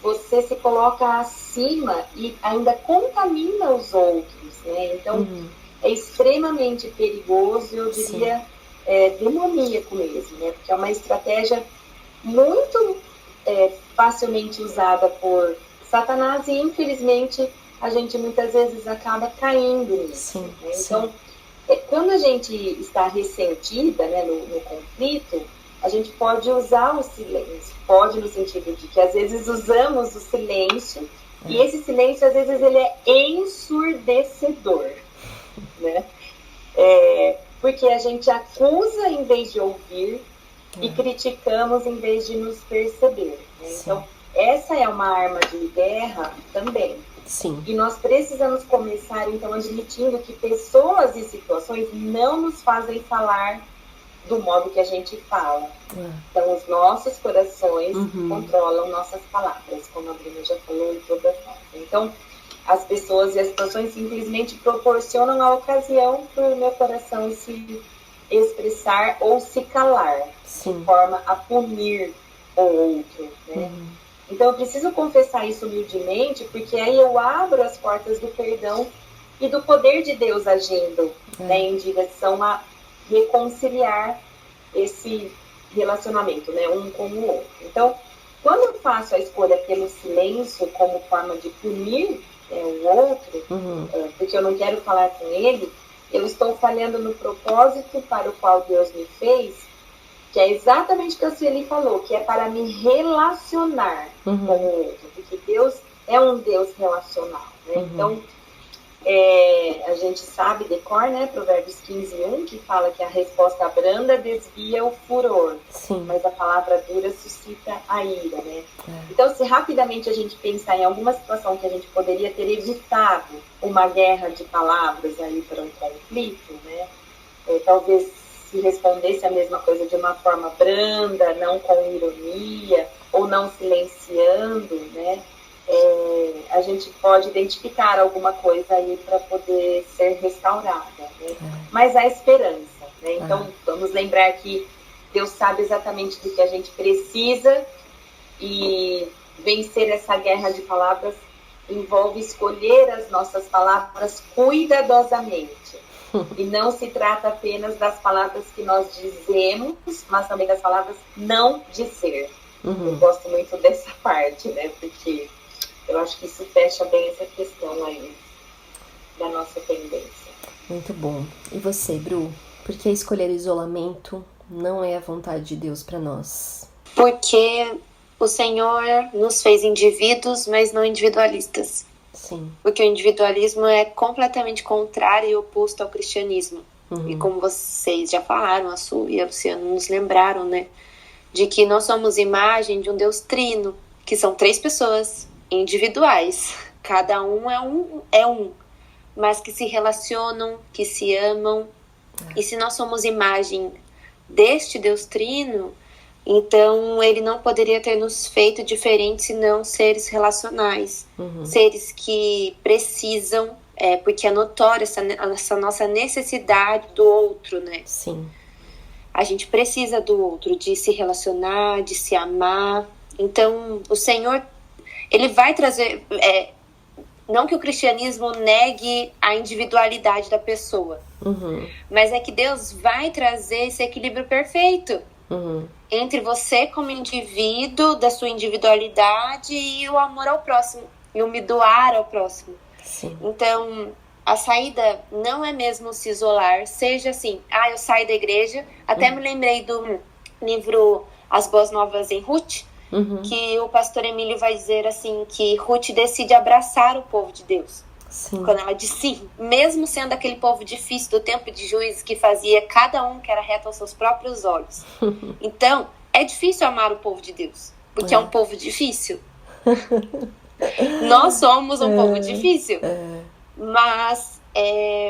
você se coloca acima e ainda contamina os outros, né? Então, é extremamente perigoso, eu diria, demoníaco mesmo, né? Porque é uma estratégia muito facilmente usada por Satanás e, infelizmente, a gente muitas vezes acaba caindo nisso. Né? Então, quando a gente está ressentida, né, no conflito, a gente pode usar o silêncio. Pode no sentido de que às vezes usamos o silêncio e esse silêncio às vezes ele é ensurdecedor, né? Porque a gente acusa em vez de ouvir e criticamos em vez de nos perceber, né? Então, essa é uma arma de guerra também. Sim. E nós precisamos começar, então, admitindo que pessoas e situações não nos fazem falar do modo que a gente fala. Então, os nossos corações controlam nossas palavras, como a Bruna já falou e todas nós. Então, as pessoas e as situações simplesmente proporcionam a ocasião para o meu coração se expressar ou se calar, de forma a punir o outro, né? Então, eu preciso confessar isso humildemente, porque aí eu abro as portas do perdão e do poder de Deus agindo, né, em direção a reconciliar esse relacionamento, né, um com o outro. Então, quando eu faço a escolha pelo silêncio como forma de punir o outro, porque eu não quero falar com ele, eu estou falhando no propósito para o qual Deus me fez, que é exatamente o que a Sueli falou, que é para me relacionar com o outro, porque Deus é um Deus relacional, né? Então, a gente sabe, decor, né, Provérbios 15:1, que fala que a resposta branda desvia o furor, mas a palavra dura suscita a ira, né? Então, se rapidamente a gente pensar em alguma situação que a gente poderia ter evitado uma guerra de palavras aí para um conflito, né, talvez se respondesse a mesma coisa de uma forma branda, não com ironia, ou não silenciando, né? A gente pode identificar alguma coisa aí para poder ser restaurada, né? Mas há esperança, né? Então, vamos lembrar que Deus sabe exatamente do que a gente precisa e vencer essa guerra de palavras envolve escolher as nossas palavras cuidadosamente. E não se trata apenas das palavras que nós dizemos, mas também das palavras não dizer. Eu gosto muito dessa parte, né? Porque eu acho que isso fecha bem essa questão aí da nossa tendência. Muito bom. E você, Bru? Por que escolher o isolamento não é a vontade de Deus para nós? Porque o Senhor nos fez indivíduos, mas não individualistas. Sim. Porque o individualismo é completamente contrário e oposto ao cristianismo. E como vocês já falaram, a Su e a Luciana nos lembraram, né? De que nós somos imagem de um Deus trino, que são 3 pessoas individuais. Cada um é um, mas que se relacionam, que se amam. E se nós somos imagem deste Deus trino, então ele não poderia ter nos feito diferentes senão seres relacionais, seres que precisam, porque é notória essa nossa necessidade do outro, né? Sim. A gente precisa do outro, de se relacionar, de se amar. Então o Senhor, ele vai trazer não que o cristianismo negue a individualidade da pessoa, mas é que Deus vai trazer esse equilíbrio perfeito entre você como indivíduo, da sua individualidade, e o amor ao próximo, e o me doar ao próximo. Sim. Então, a saída não é mesmo se isolar, seja assim, eu saio da igreja, até me lembrei do livro As Boas Novas em Ruth, que o pastor Emílio vai dizer assim, que Ruth decide abraçar o povo de Deus. Sim. Quando ela diz sim, mesmo sendo aquele povo difícil do tempo de Juízes, que fazia cada um que era reto aos seus próprios olhos. Então, é difícil amar o povo de Deus, porque é um povo difícil. Nós somos um povo difícil, mas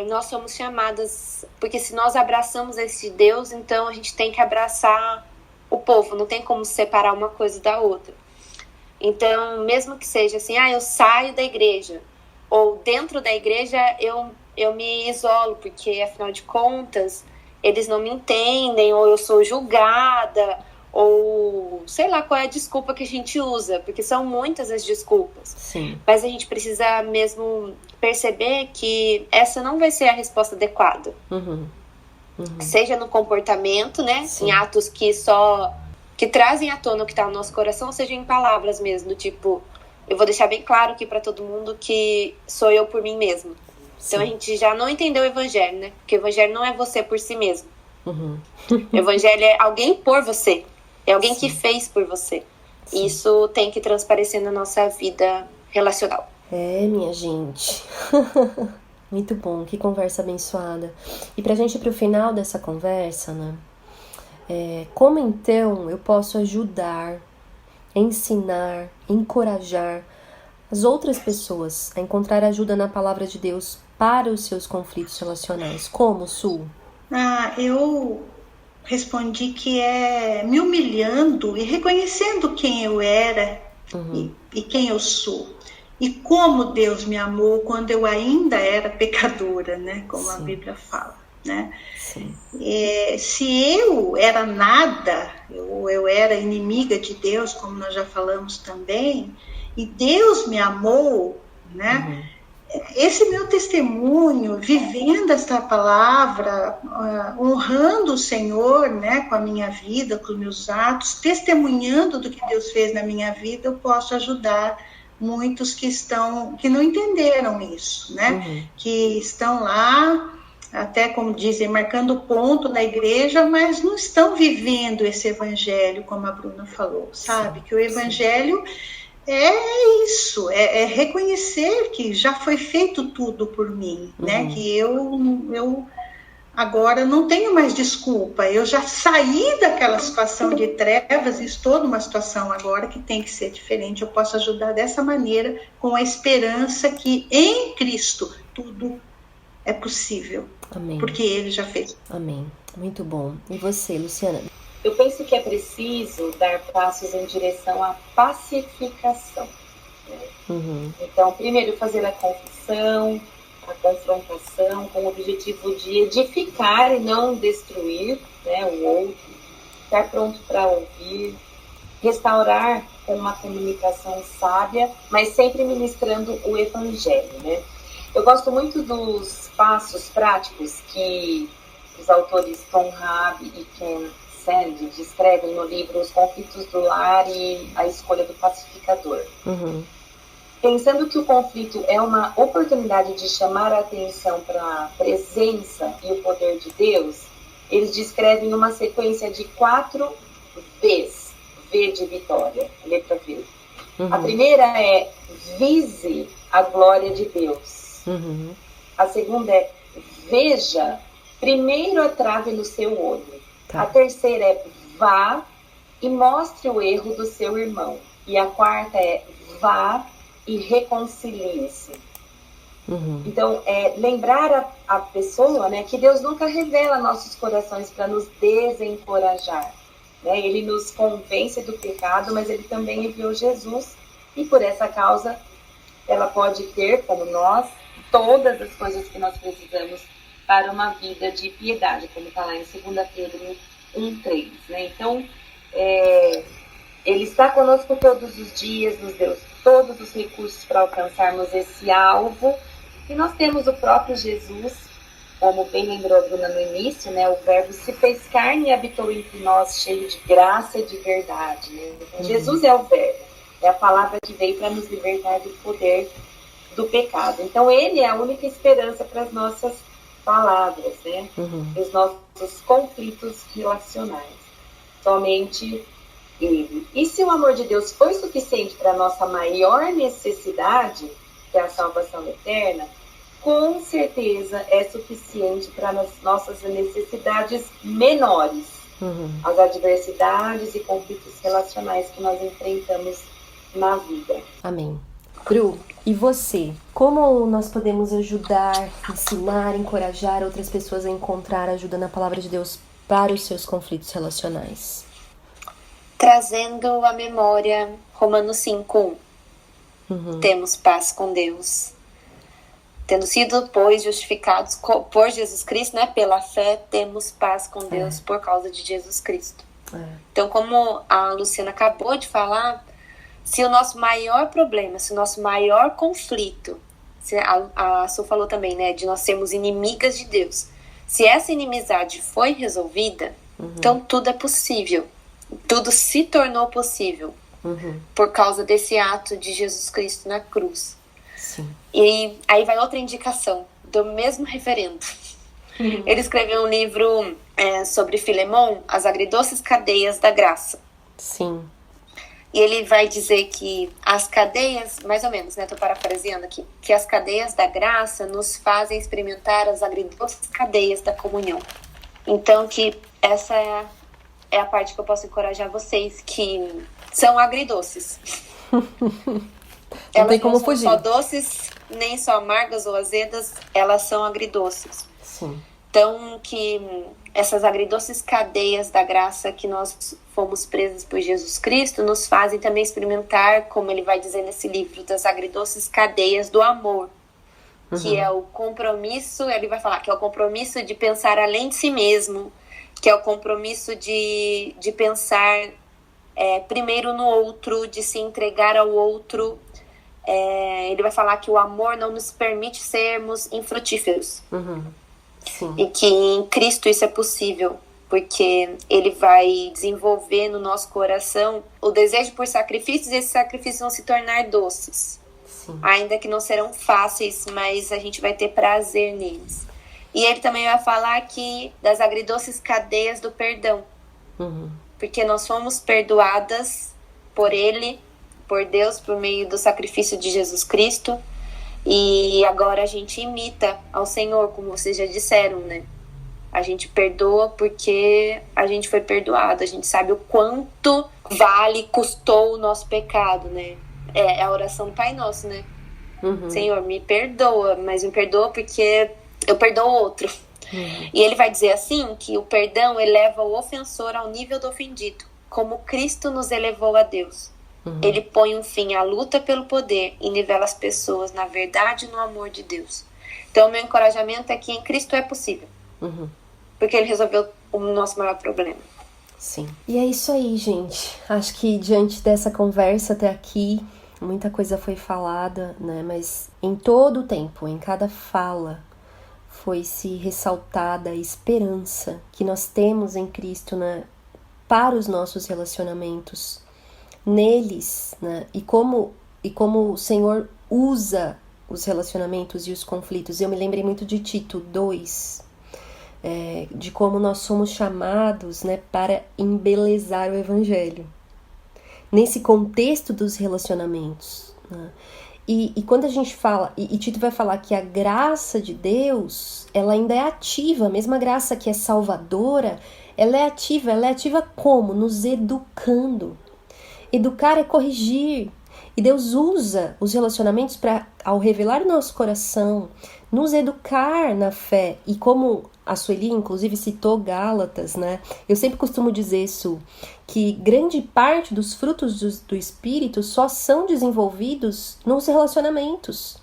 nós somos chamadas, porque se nós abraçamos esse Deus, então a gente tem que abraçar o povo, não tem como separar uma coisa da outra. Então, mesmo que seja assim, eu saio da igreja, ou dentro da igreja eu me isolo, porque afinal de contas eles não me entendem, ou eu sou julgada, ou sei lá qual é a desculpa que a gente usa, porque são muitas as desculpas. Sim. Mas a gente precisa mesmo perceber que essa não vai ser a resposta adequada. Seja no comportamento, né? Sim. Em atos que trazem à tona o que está no nosso coração, seja em palavras mesmo, do tipo, eu vou deixar bem claro aqui para todo mundo que sou eu por mim mesmo. Sim. Então a gente já não entendeu o evangelho, né? Porque o evangelho não é você por si mesmo. O evangelho é alguém por você. É alguém que fez por você. Sim. Isso tem que transparecer na nossa vida relacional. Minha gente. Muito bom, que conversa abençoada. E pra gente ir pro final dessa conversa, né? Como então eu posso ajudar, ensinar, encorajar as outras pessoas a encontrar ajuda na palavra de Deus para os seus conflitos relacionais? Como, Su? Eu respondi que é me humilhando e reconhecendo quem eu era e quem eu sou. E como Deus me amou quando eu ainda era pecadora, né? Como a Bíblia fala, né? Se eu era nada, eu era inimiga de Deus, como nós já falamos também, e Deus me amou, né? Esse meu testemunho, vivendo esta palavra, honrando o Senhor, né, com a minha vida, com os meus atos, testemunhando do que Deus fez na minha vida, eu posso ajudar muitos que não entenderam isso, né? Que estão lá, até como dizem, marcando ponto na igreja, mas não estão vivendo esse evangelho, como a Bruna falou, sabe? Que o evangelho é isso, é reconhecer que já foi feito tudo por mim, né? Que eu agora não tenho mais desculpa, eu já saí daquela situação de trevas e estou numa situação agora que tem que ser diferente. Eu posso ajudar dessa maneira, com a esperança que em Cristo tudo é possível. Amém. Porque Ele já fez. Amém. Muito bom. E você, Luciana? Eu penso que é preciso dar passos em direção à pacificação. Né? Então, primeiro fazer a confissão, a confrontação, com o objetivo de edificar e não destruir, né, o outro, estar pronto para ouvir, restaurar com uma comunicação sábia, mas sempre ministrando o evangelho. Né? Eu gosto muito dos passos práticos que os autores Tom Rabe e Ken Sande descrevem no livro Os Conflitos do Lar e a Escolha do Pacificador. Pensando que o conflito é uma oportunidade de chamar a atenção para a presença e o poder de Deus, eles descrevem uma sequência de 4 Vs. V de vitória, letra V. A primeira é vise a glória de Deus. A segunda é veja primeiro a trave no seu olho. A terceira é vá e mostre o erro do seu irmão. E a quarta é vá e reconcilie-se. Então, lembrar a pessoa, né, que Deus nunca revela nossos corações para nos desencorajar. Né? Ele nos convence do pecado, mas Ele também enviou Jesus. E por essa causa, ela pode ter para nós todas as coisas que nós precisamos para uma vida de piedade, como está lá em 2 Pedro 1:3. Né? Então, Ele está conosco todos os dias, nos deu todos os recursos para alcançarmos esse alvo. E nós temos o próprio Jesus, como bem lembrou a Bruna no início, né? O Verbo se fez carne e habitou entre nós, cheio de graça e de verdade. Né? Então, Jesus é o Verbo, é a palavra que veio para nos libertar do poder do pecado. Então, ele é a única esperança para as nossas palavras, né? Os nossos conflitos relacionais. Somente ele. E se o amor de Deus foi suficiente para a nossa maior necessidade, que é a salvação eterna, com certeza é suficiente para as nossas necessidades menores, as adversidades e conflitos relacionais que nós enfrentamos na vida. Amém. Bru, e você? Como nós podemos ajudar, ensinar, encorajar outras pessoas a encontrar ajuda na palavra de Deus para os seus conflitos relacionais? Trazendo à memória Romanos 5:1. Temos paz com Deus. Tendo sido, pois, justificados por Jesus Cristo, né? Pela fé, temos paz com Deus por causa de Jesus Cristo. Então, como a Luciana acabou de falar, se o nosso maior problema, se o nosso maior conflito, a Su falou também, né? De nós sermos inimigas de Deus. Se essa inimizade foi resolvida, então tudo é possível. Tudo se tornou possível por causa desse ato de Jesus Cristo na cruz. Sim. E aí vai outra indicação do mesmo referendo. Ele escreveu um livro sobre Filemon, As Agridoces Cadeias da Graça. Sim. E ele vai dizer que as cadeias, mais ou menos, né? Estou parafraseando aqui, que as cadeias da graça nos fazem experimentar as agridoces cadeias da comunhão. Então, que essa é a parte que eu posso encorajar vocês, que são agridoces. Não tem como fugir. Só doces, nem só amargas ou azedas, elas são agridoces. Sim. Então, que essas agridoces cadeias da graça que nós fomos presas por Jesus Cristo nos fazem também experimentar, como ele vai dizer nesse livro, das agridoces cadeias do amor, que é o compromisso, ele vai falar que é o compromisso de pensar além de si mesmo, que é o compromisso de pensar primeiro no outro, de se entregar ao outro. Ele vai falar que o amor não nos permite sermos infrutíferos. Sim. E que em Cristo isso é possível, porque ele vai desenvolver no nosso coração o desejo por sacrifícios, e esses sacrifícios vão se tornar doces. Sim. Ainda que não serão fáceis, mas a gente vai ter prazer neles. E ele também vai falar aqui das agridoces cadeias do perdão. Porque nós fomos perdoadas por ele, por Deus, por meio do sacrifício de Jesus Cristo. E agora a gente imita ao Senhor, como vocês já disseram, né? A gente perdoa porque a gente foi perdoado. A gente sabe o quanto custou o nosso pecado, né? É a oração do Pai Nosso, né? Senhor, me perdoa, mas me perdoa porque eu perdoo o outro. E ele vai dizer assim, que o perdão eleva o ofensor ao nível do ofendido, como Cristo nos elevou a Deus. Ele põe um fim à luta pelo poder e nivela as pessoas na verdade e no amor de Deus. Então, o meu encorajamento é que em Cristo é possível. Porque ele resolveu o nosso maior problema. Sim. E é isso aí, gente. Acho que diante dessa conversa até aqui, muita coisa foi falada, né? Mas em todo o tempo, em cada fala, foi-se ressaltada a esperança que nós temos em Cristo, né? Para os nossos relacionamentos neles, né? E como o Senhor usa os relacionamentos e os conflitos. Eu me lembrei muito de Tito 2, de como nós somos chamados, né, para embelezar o Evangelho nesse contexto dos relacionamentos, né? E quando a gente fala, e Tito vai falar que a graça de Deus, ela ainda é ativa, a mesma graça que é salvadora, ela é ativa como? Nos educando. Educar é corrigir. E Deus usa os relacionamentos para, ao revelar o nosso coração, nos educar na fé. E como a Sueli, inclusive, citou Gálatas, né? Eu sempre costumo dizer isso, que grande parte dos frutos do Espírito só são desenvolvidos nos relacionamentos.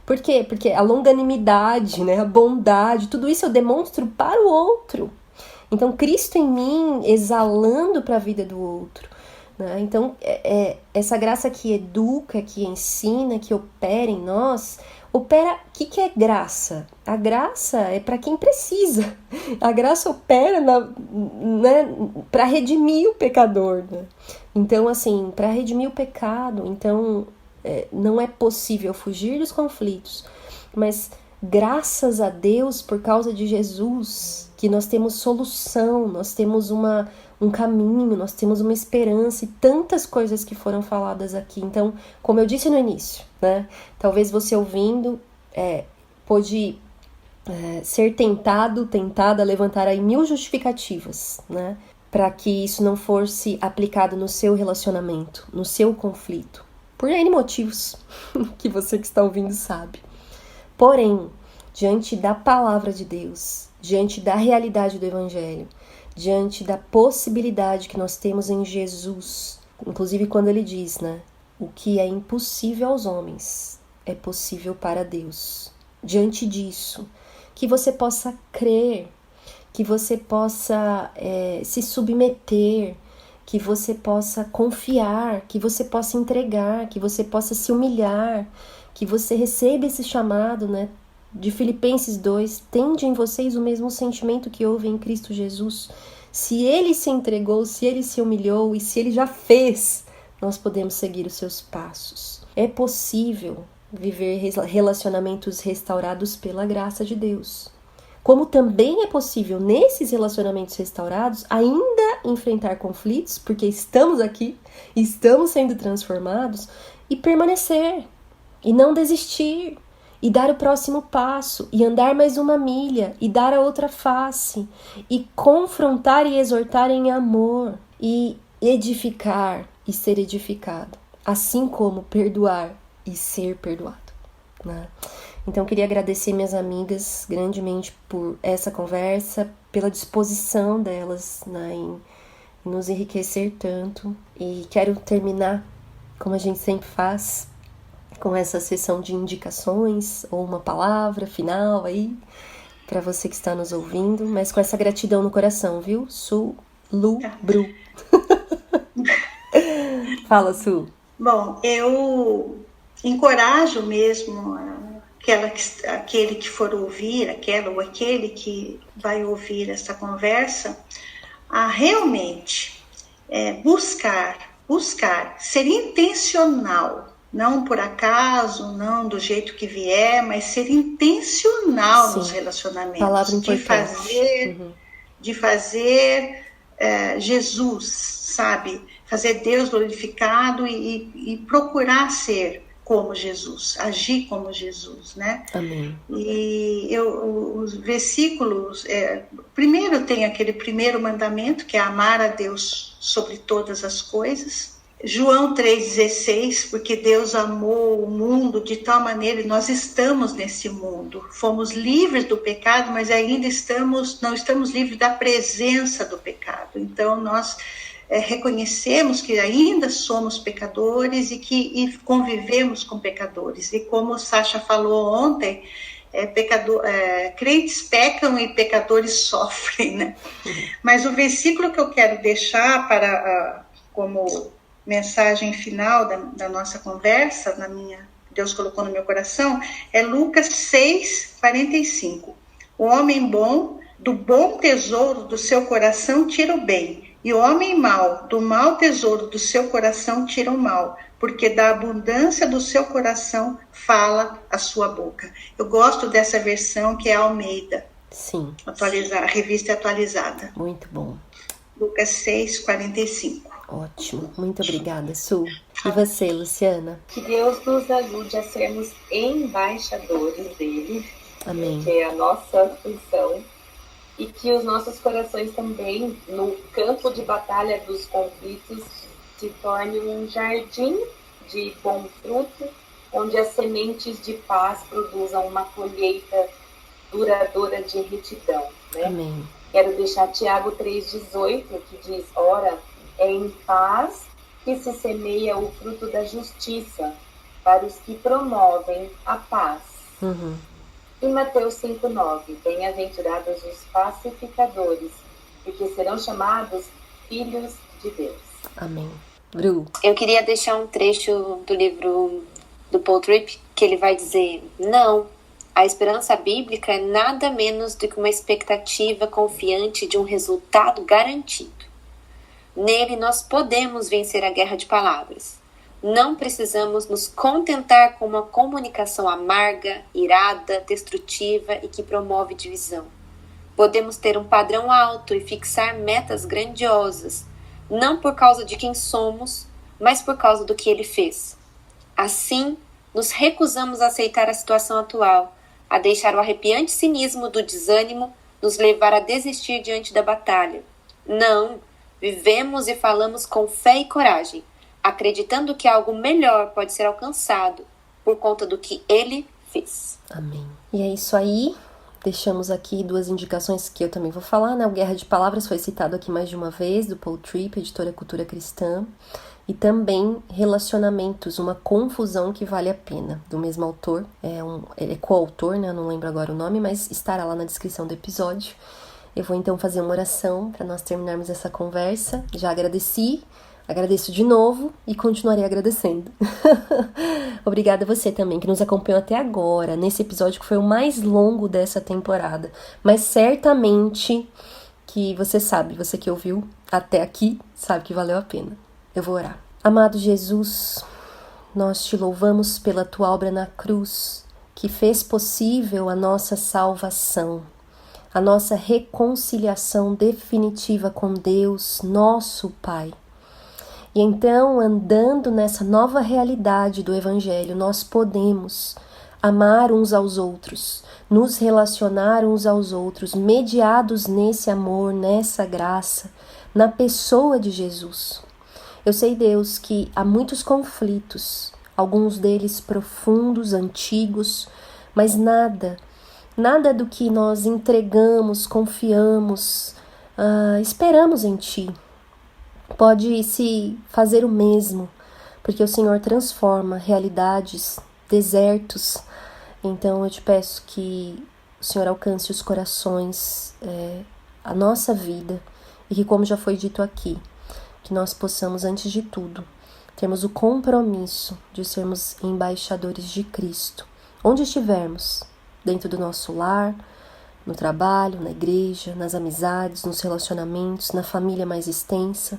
Por quê? Porque a longanimidade, né? A bondade, tudo isso eu demonstro para o outro. Então, Cristo em mim, exalando para a vida do outro. né? Então, essa graça que educa, que ensina, que opera em nós, opera... O que é graça? A graça é para quem precisa. A graça opera né, para redimir o pecador, né? Então, assim, para redimir o pecado, então, não é possível fugir dos conflitos, mas graças a Deus, por causa de Jesus, que nós temos solução, nós temos um caminho, nós temos uma esperança e tantas coisas que foram faladas aqui. Então, como eu disse no início, né, talvez você ouvindo pode ser tentada a levantar aí 1000 justificativas, né, para que isso não fosse aplicado no seu relacionamento, no seu conflito, por N motivos que você que está ouvindo sabe. Porém, diante da palavra de Deus, diante da realidade do Evangelho, diante da possibilidade que nós temos em Jesus, inclusive quando ele diz, né, o que é impossível aos homens é possível para Deus. Diante disso, que você possa crer, que você possa se submeter, que você possa confiar, que você possa entregar, que você possa se humilhar, que você receba esse chamado, né, de Filipenses 2, tende em vocês o mesmo sentimento que houve em Cristo Jesus. Se ele se entregou, se ele se humilhou e se ele já fez, nós podemos seguir os seus passos. É possível viver relacionamentos restaurados pela graça de Deus. Como também é possível, nesses relacionamentos restaurados, ainda enfrentar conflitos, porque estamos aqui, estamos sendo transformados, e permanecer, e não desistir, e dar o próximo passo, e andar mais uma milha, e dar a outra face, e confrontar e exortar em amor, e edificar e ser edificado, assim como perdoar e ser perdoado, né? Então, queria agradecer minhas amigas grandemente por essa conversa, pela disposição delas, né, em nos enriquecer tanto. E quero terminar, como a gente sempre faz, com essa sessão de indicações ou uma palavra final aí para você que está nos ouvindo, mas com essa gratidão no coração, viu? Su, Lu, Bru. Fala, Su. Bom, eu encorajo mesmo aquele que for ouvir, aquela ou aquele que vai ouvir essa conversa, a realmente buscar, ser intencional, não por acaso, não do jeito que vier, mas ser intencional nos relacionamentos. Palavra importante. De fazer Jesus, sabe? Fazer Deus glorificado e procurar ser como Jesus, agir como Jesus, né? Amém. E os versículos, primeiro tem aquele primeiro mandamento, que é amar a Deus sobre todas as coisas. João 3,16, porque Deus amou o mundo de tal maneira, e nós estamos nesse mundo. Fomos livres do pecado, mas ainda não estamos livres da presença do pecado. Então, nós reconhecemos que ainda somos pecadores e convivemos com pecadores. E como o Sacha falou ontem, crentes pecam e pecadores sofrem, né? Mas o versículo que eu quero deixar como mensagem final da nossa conversa, Deus colocou no meu coração, é Lucas 6:45. O homem bom, do bom tesouro do seu coração tira o bem, e o homem mau, do mau tesouro do seu coração tira o mal, porque da abundância do seu coração fala a sua boca. Eu gosto dessa versão, que é a Almeida. Sim. A revista atualizada. Muito bom. Lucas 6:45. Ótimo. Muito obrigada, Su. E você, Luciana? Que Deus nos ajude a sermos embaixadores dele. Amém. Que é a nossa função. E que os nossos corações também, no campo de batalha dos conflitos, se torne um jardim de bom fruto, onde as sementes de paz produzam uma colheita duradoura de retidão, né? Amém. Quero deixar Tiago 3,18, que diz: ora, é em paz que se semeia o fruto da justiça para os que promovem a paz. E Mateus 5,9, bem-aventurados os pacificadores, porque serão chamados filhos de Deus. Amém. Bru? Eu queria deixar um trecho do livro do Paul Tripp, que ele vai dizer: não, a esperança bíblica é nada menos do que uma expectativa confiante de um resultado garantido. Nele nós podemos vencer a guerra de palavras. Não precisamos nos contentar com uma comunicação amarga, irada, destrutiva e que promove divisão. Podemos ter um padrão alto e fixar metas grandiosas, não por causa de quem somos, mas por causa do que ele fez. Assim, nos recusamos a aceitar a situação atual, a deixar o arrepiante cinismo do desânimo nos levar a desistir diante da batalha. Não, vivemos e falamos com fé e coragem, acreditando que algo melhor pode ser alcançado por conta do que ele fez. Amém. E é isso aí. Deixamos aqui 2 indicações que eu também vou falar, né? O Guerra de Palavras foi citado aqui mais de uma vez, do Paul Tripp, editora Cultura Cristã. E também Relacionamentos, uma confusão que vale a pena, do mesmo autor. Ele é coautor, né? Eu não lembro agora o nome, mas estará lá na descrição do episódio. Eu vou então fazer uma oração para nós terminarmos essa conversa. Já agradeço de novo e continuarei agradecendo. Obrigada a você também que nos acompanhou até agora, nesse episódio que foi o mais longo dessa temporada. Mas certamente que você sabe, você que ouviu até aqui, sabe que valeu a pena. Eu vou orar. Amado Jesus, nós te louvamos pela tua obra na cruz, que fez possível a nossa salvação, a nossa reconciliação definitiva com Deus, nosso Pai. E então, andando nessa nova realidade do Evangelho, nós podemos amar uns aos outros, nos relacionar uns aos outros, mediados nesse amor, nessa graça, na pessoa de Jesus. Eu sei, Deus, que há muitos conflitos, alguns deles profundos, antigos, mas nada do que nós entregamos, confiamos, esperamos em Ti, pode se fazer o mesmo, porque o Senhor transforma realidades, desertos. Então eu te peço que o Senhor alcance os corações, a nossa vida, e que, como já foi dito aqui, que nós possamos, antes de tudo, termos o compromisso de sermos embaixadores de Cristo, onde estivermos, dentro do nosso lar, no trabalho, na igreja, nas amizades, nos relacionamentos, na família mais extensa.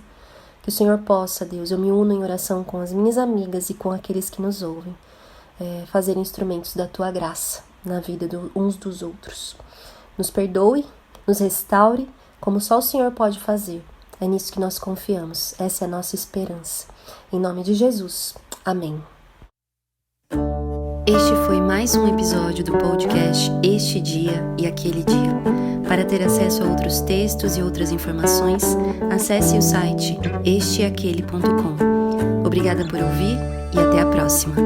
Que o Senhor possa, Deus, eu me uno em oração com as minhas amigas e com aqueles que nos ouvem, fazer instrumentos da Tua graça na vida uns dos outros. Nos perdoe, nos restaure, como só o Senhor pode fazer. É nisso que nós confiamos, essa é a nossa esperança. Em nome de Jesus, amém. Este foi mais um episódio do podcast Este Dia e Aquele Dia. Para ter acesso a outros textos e outras informações, acesse o site esteaquele.com. Obrigada por ouvir e até a próxima.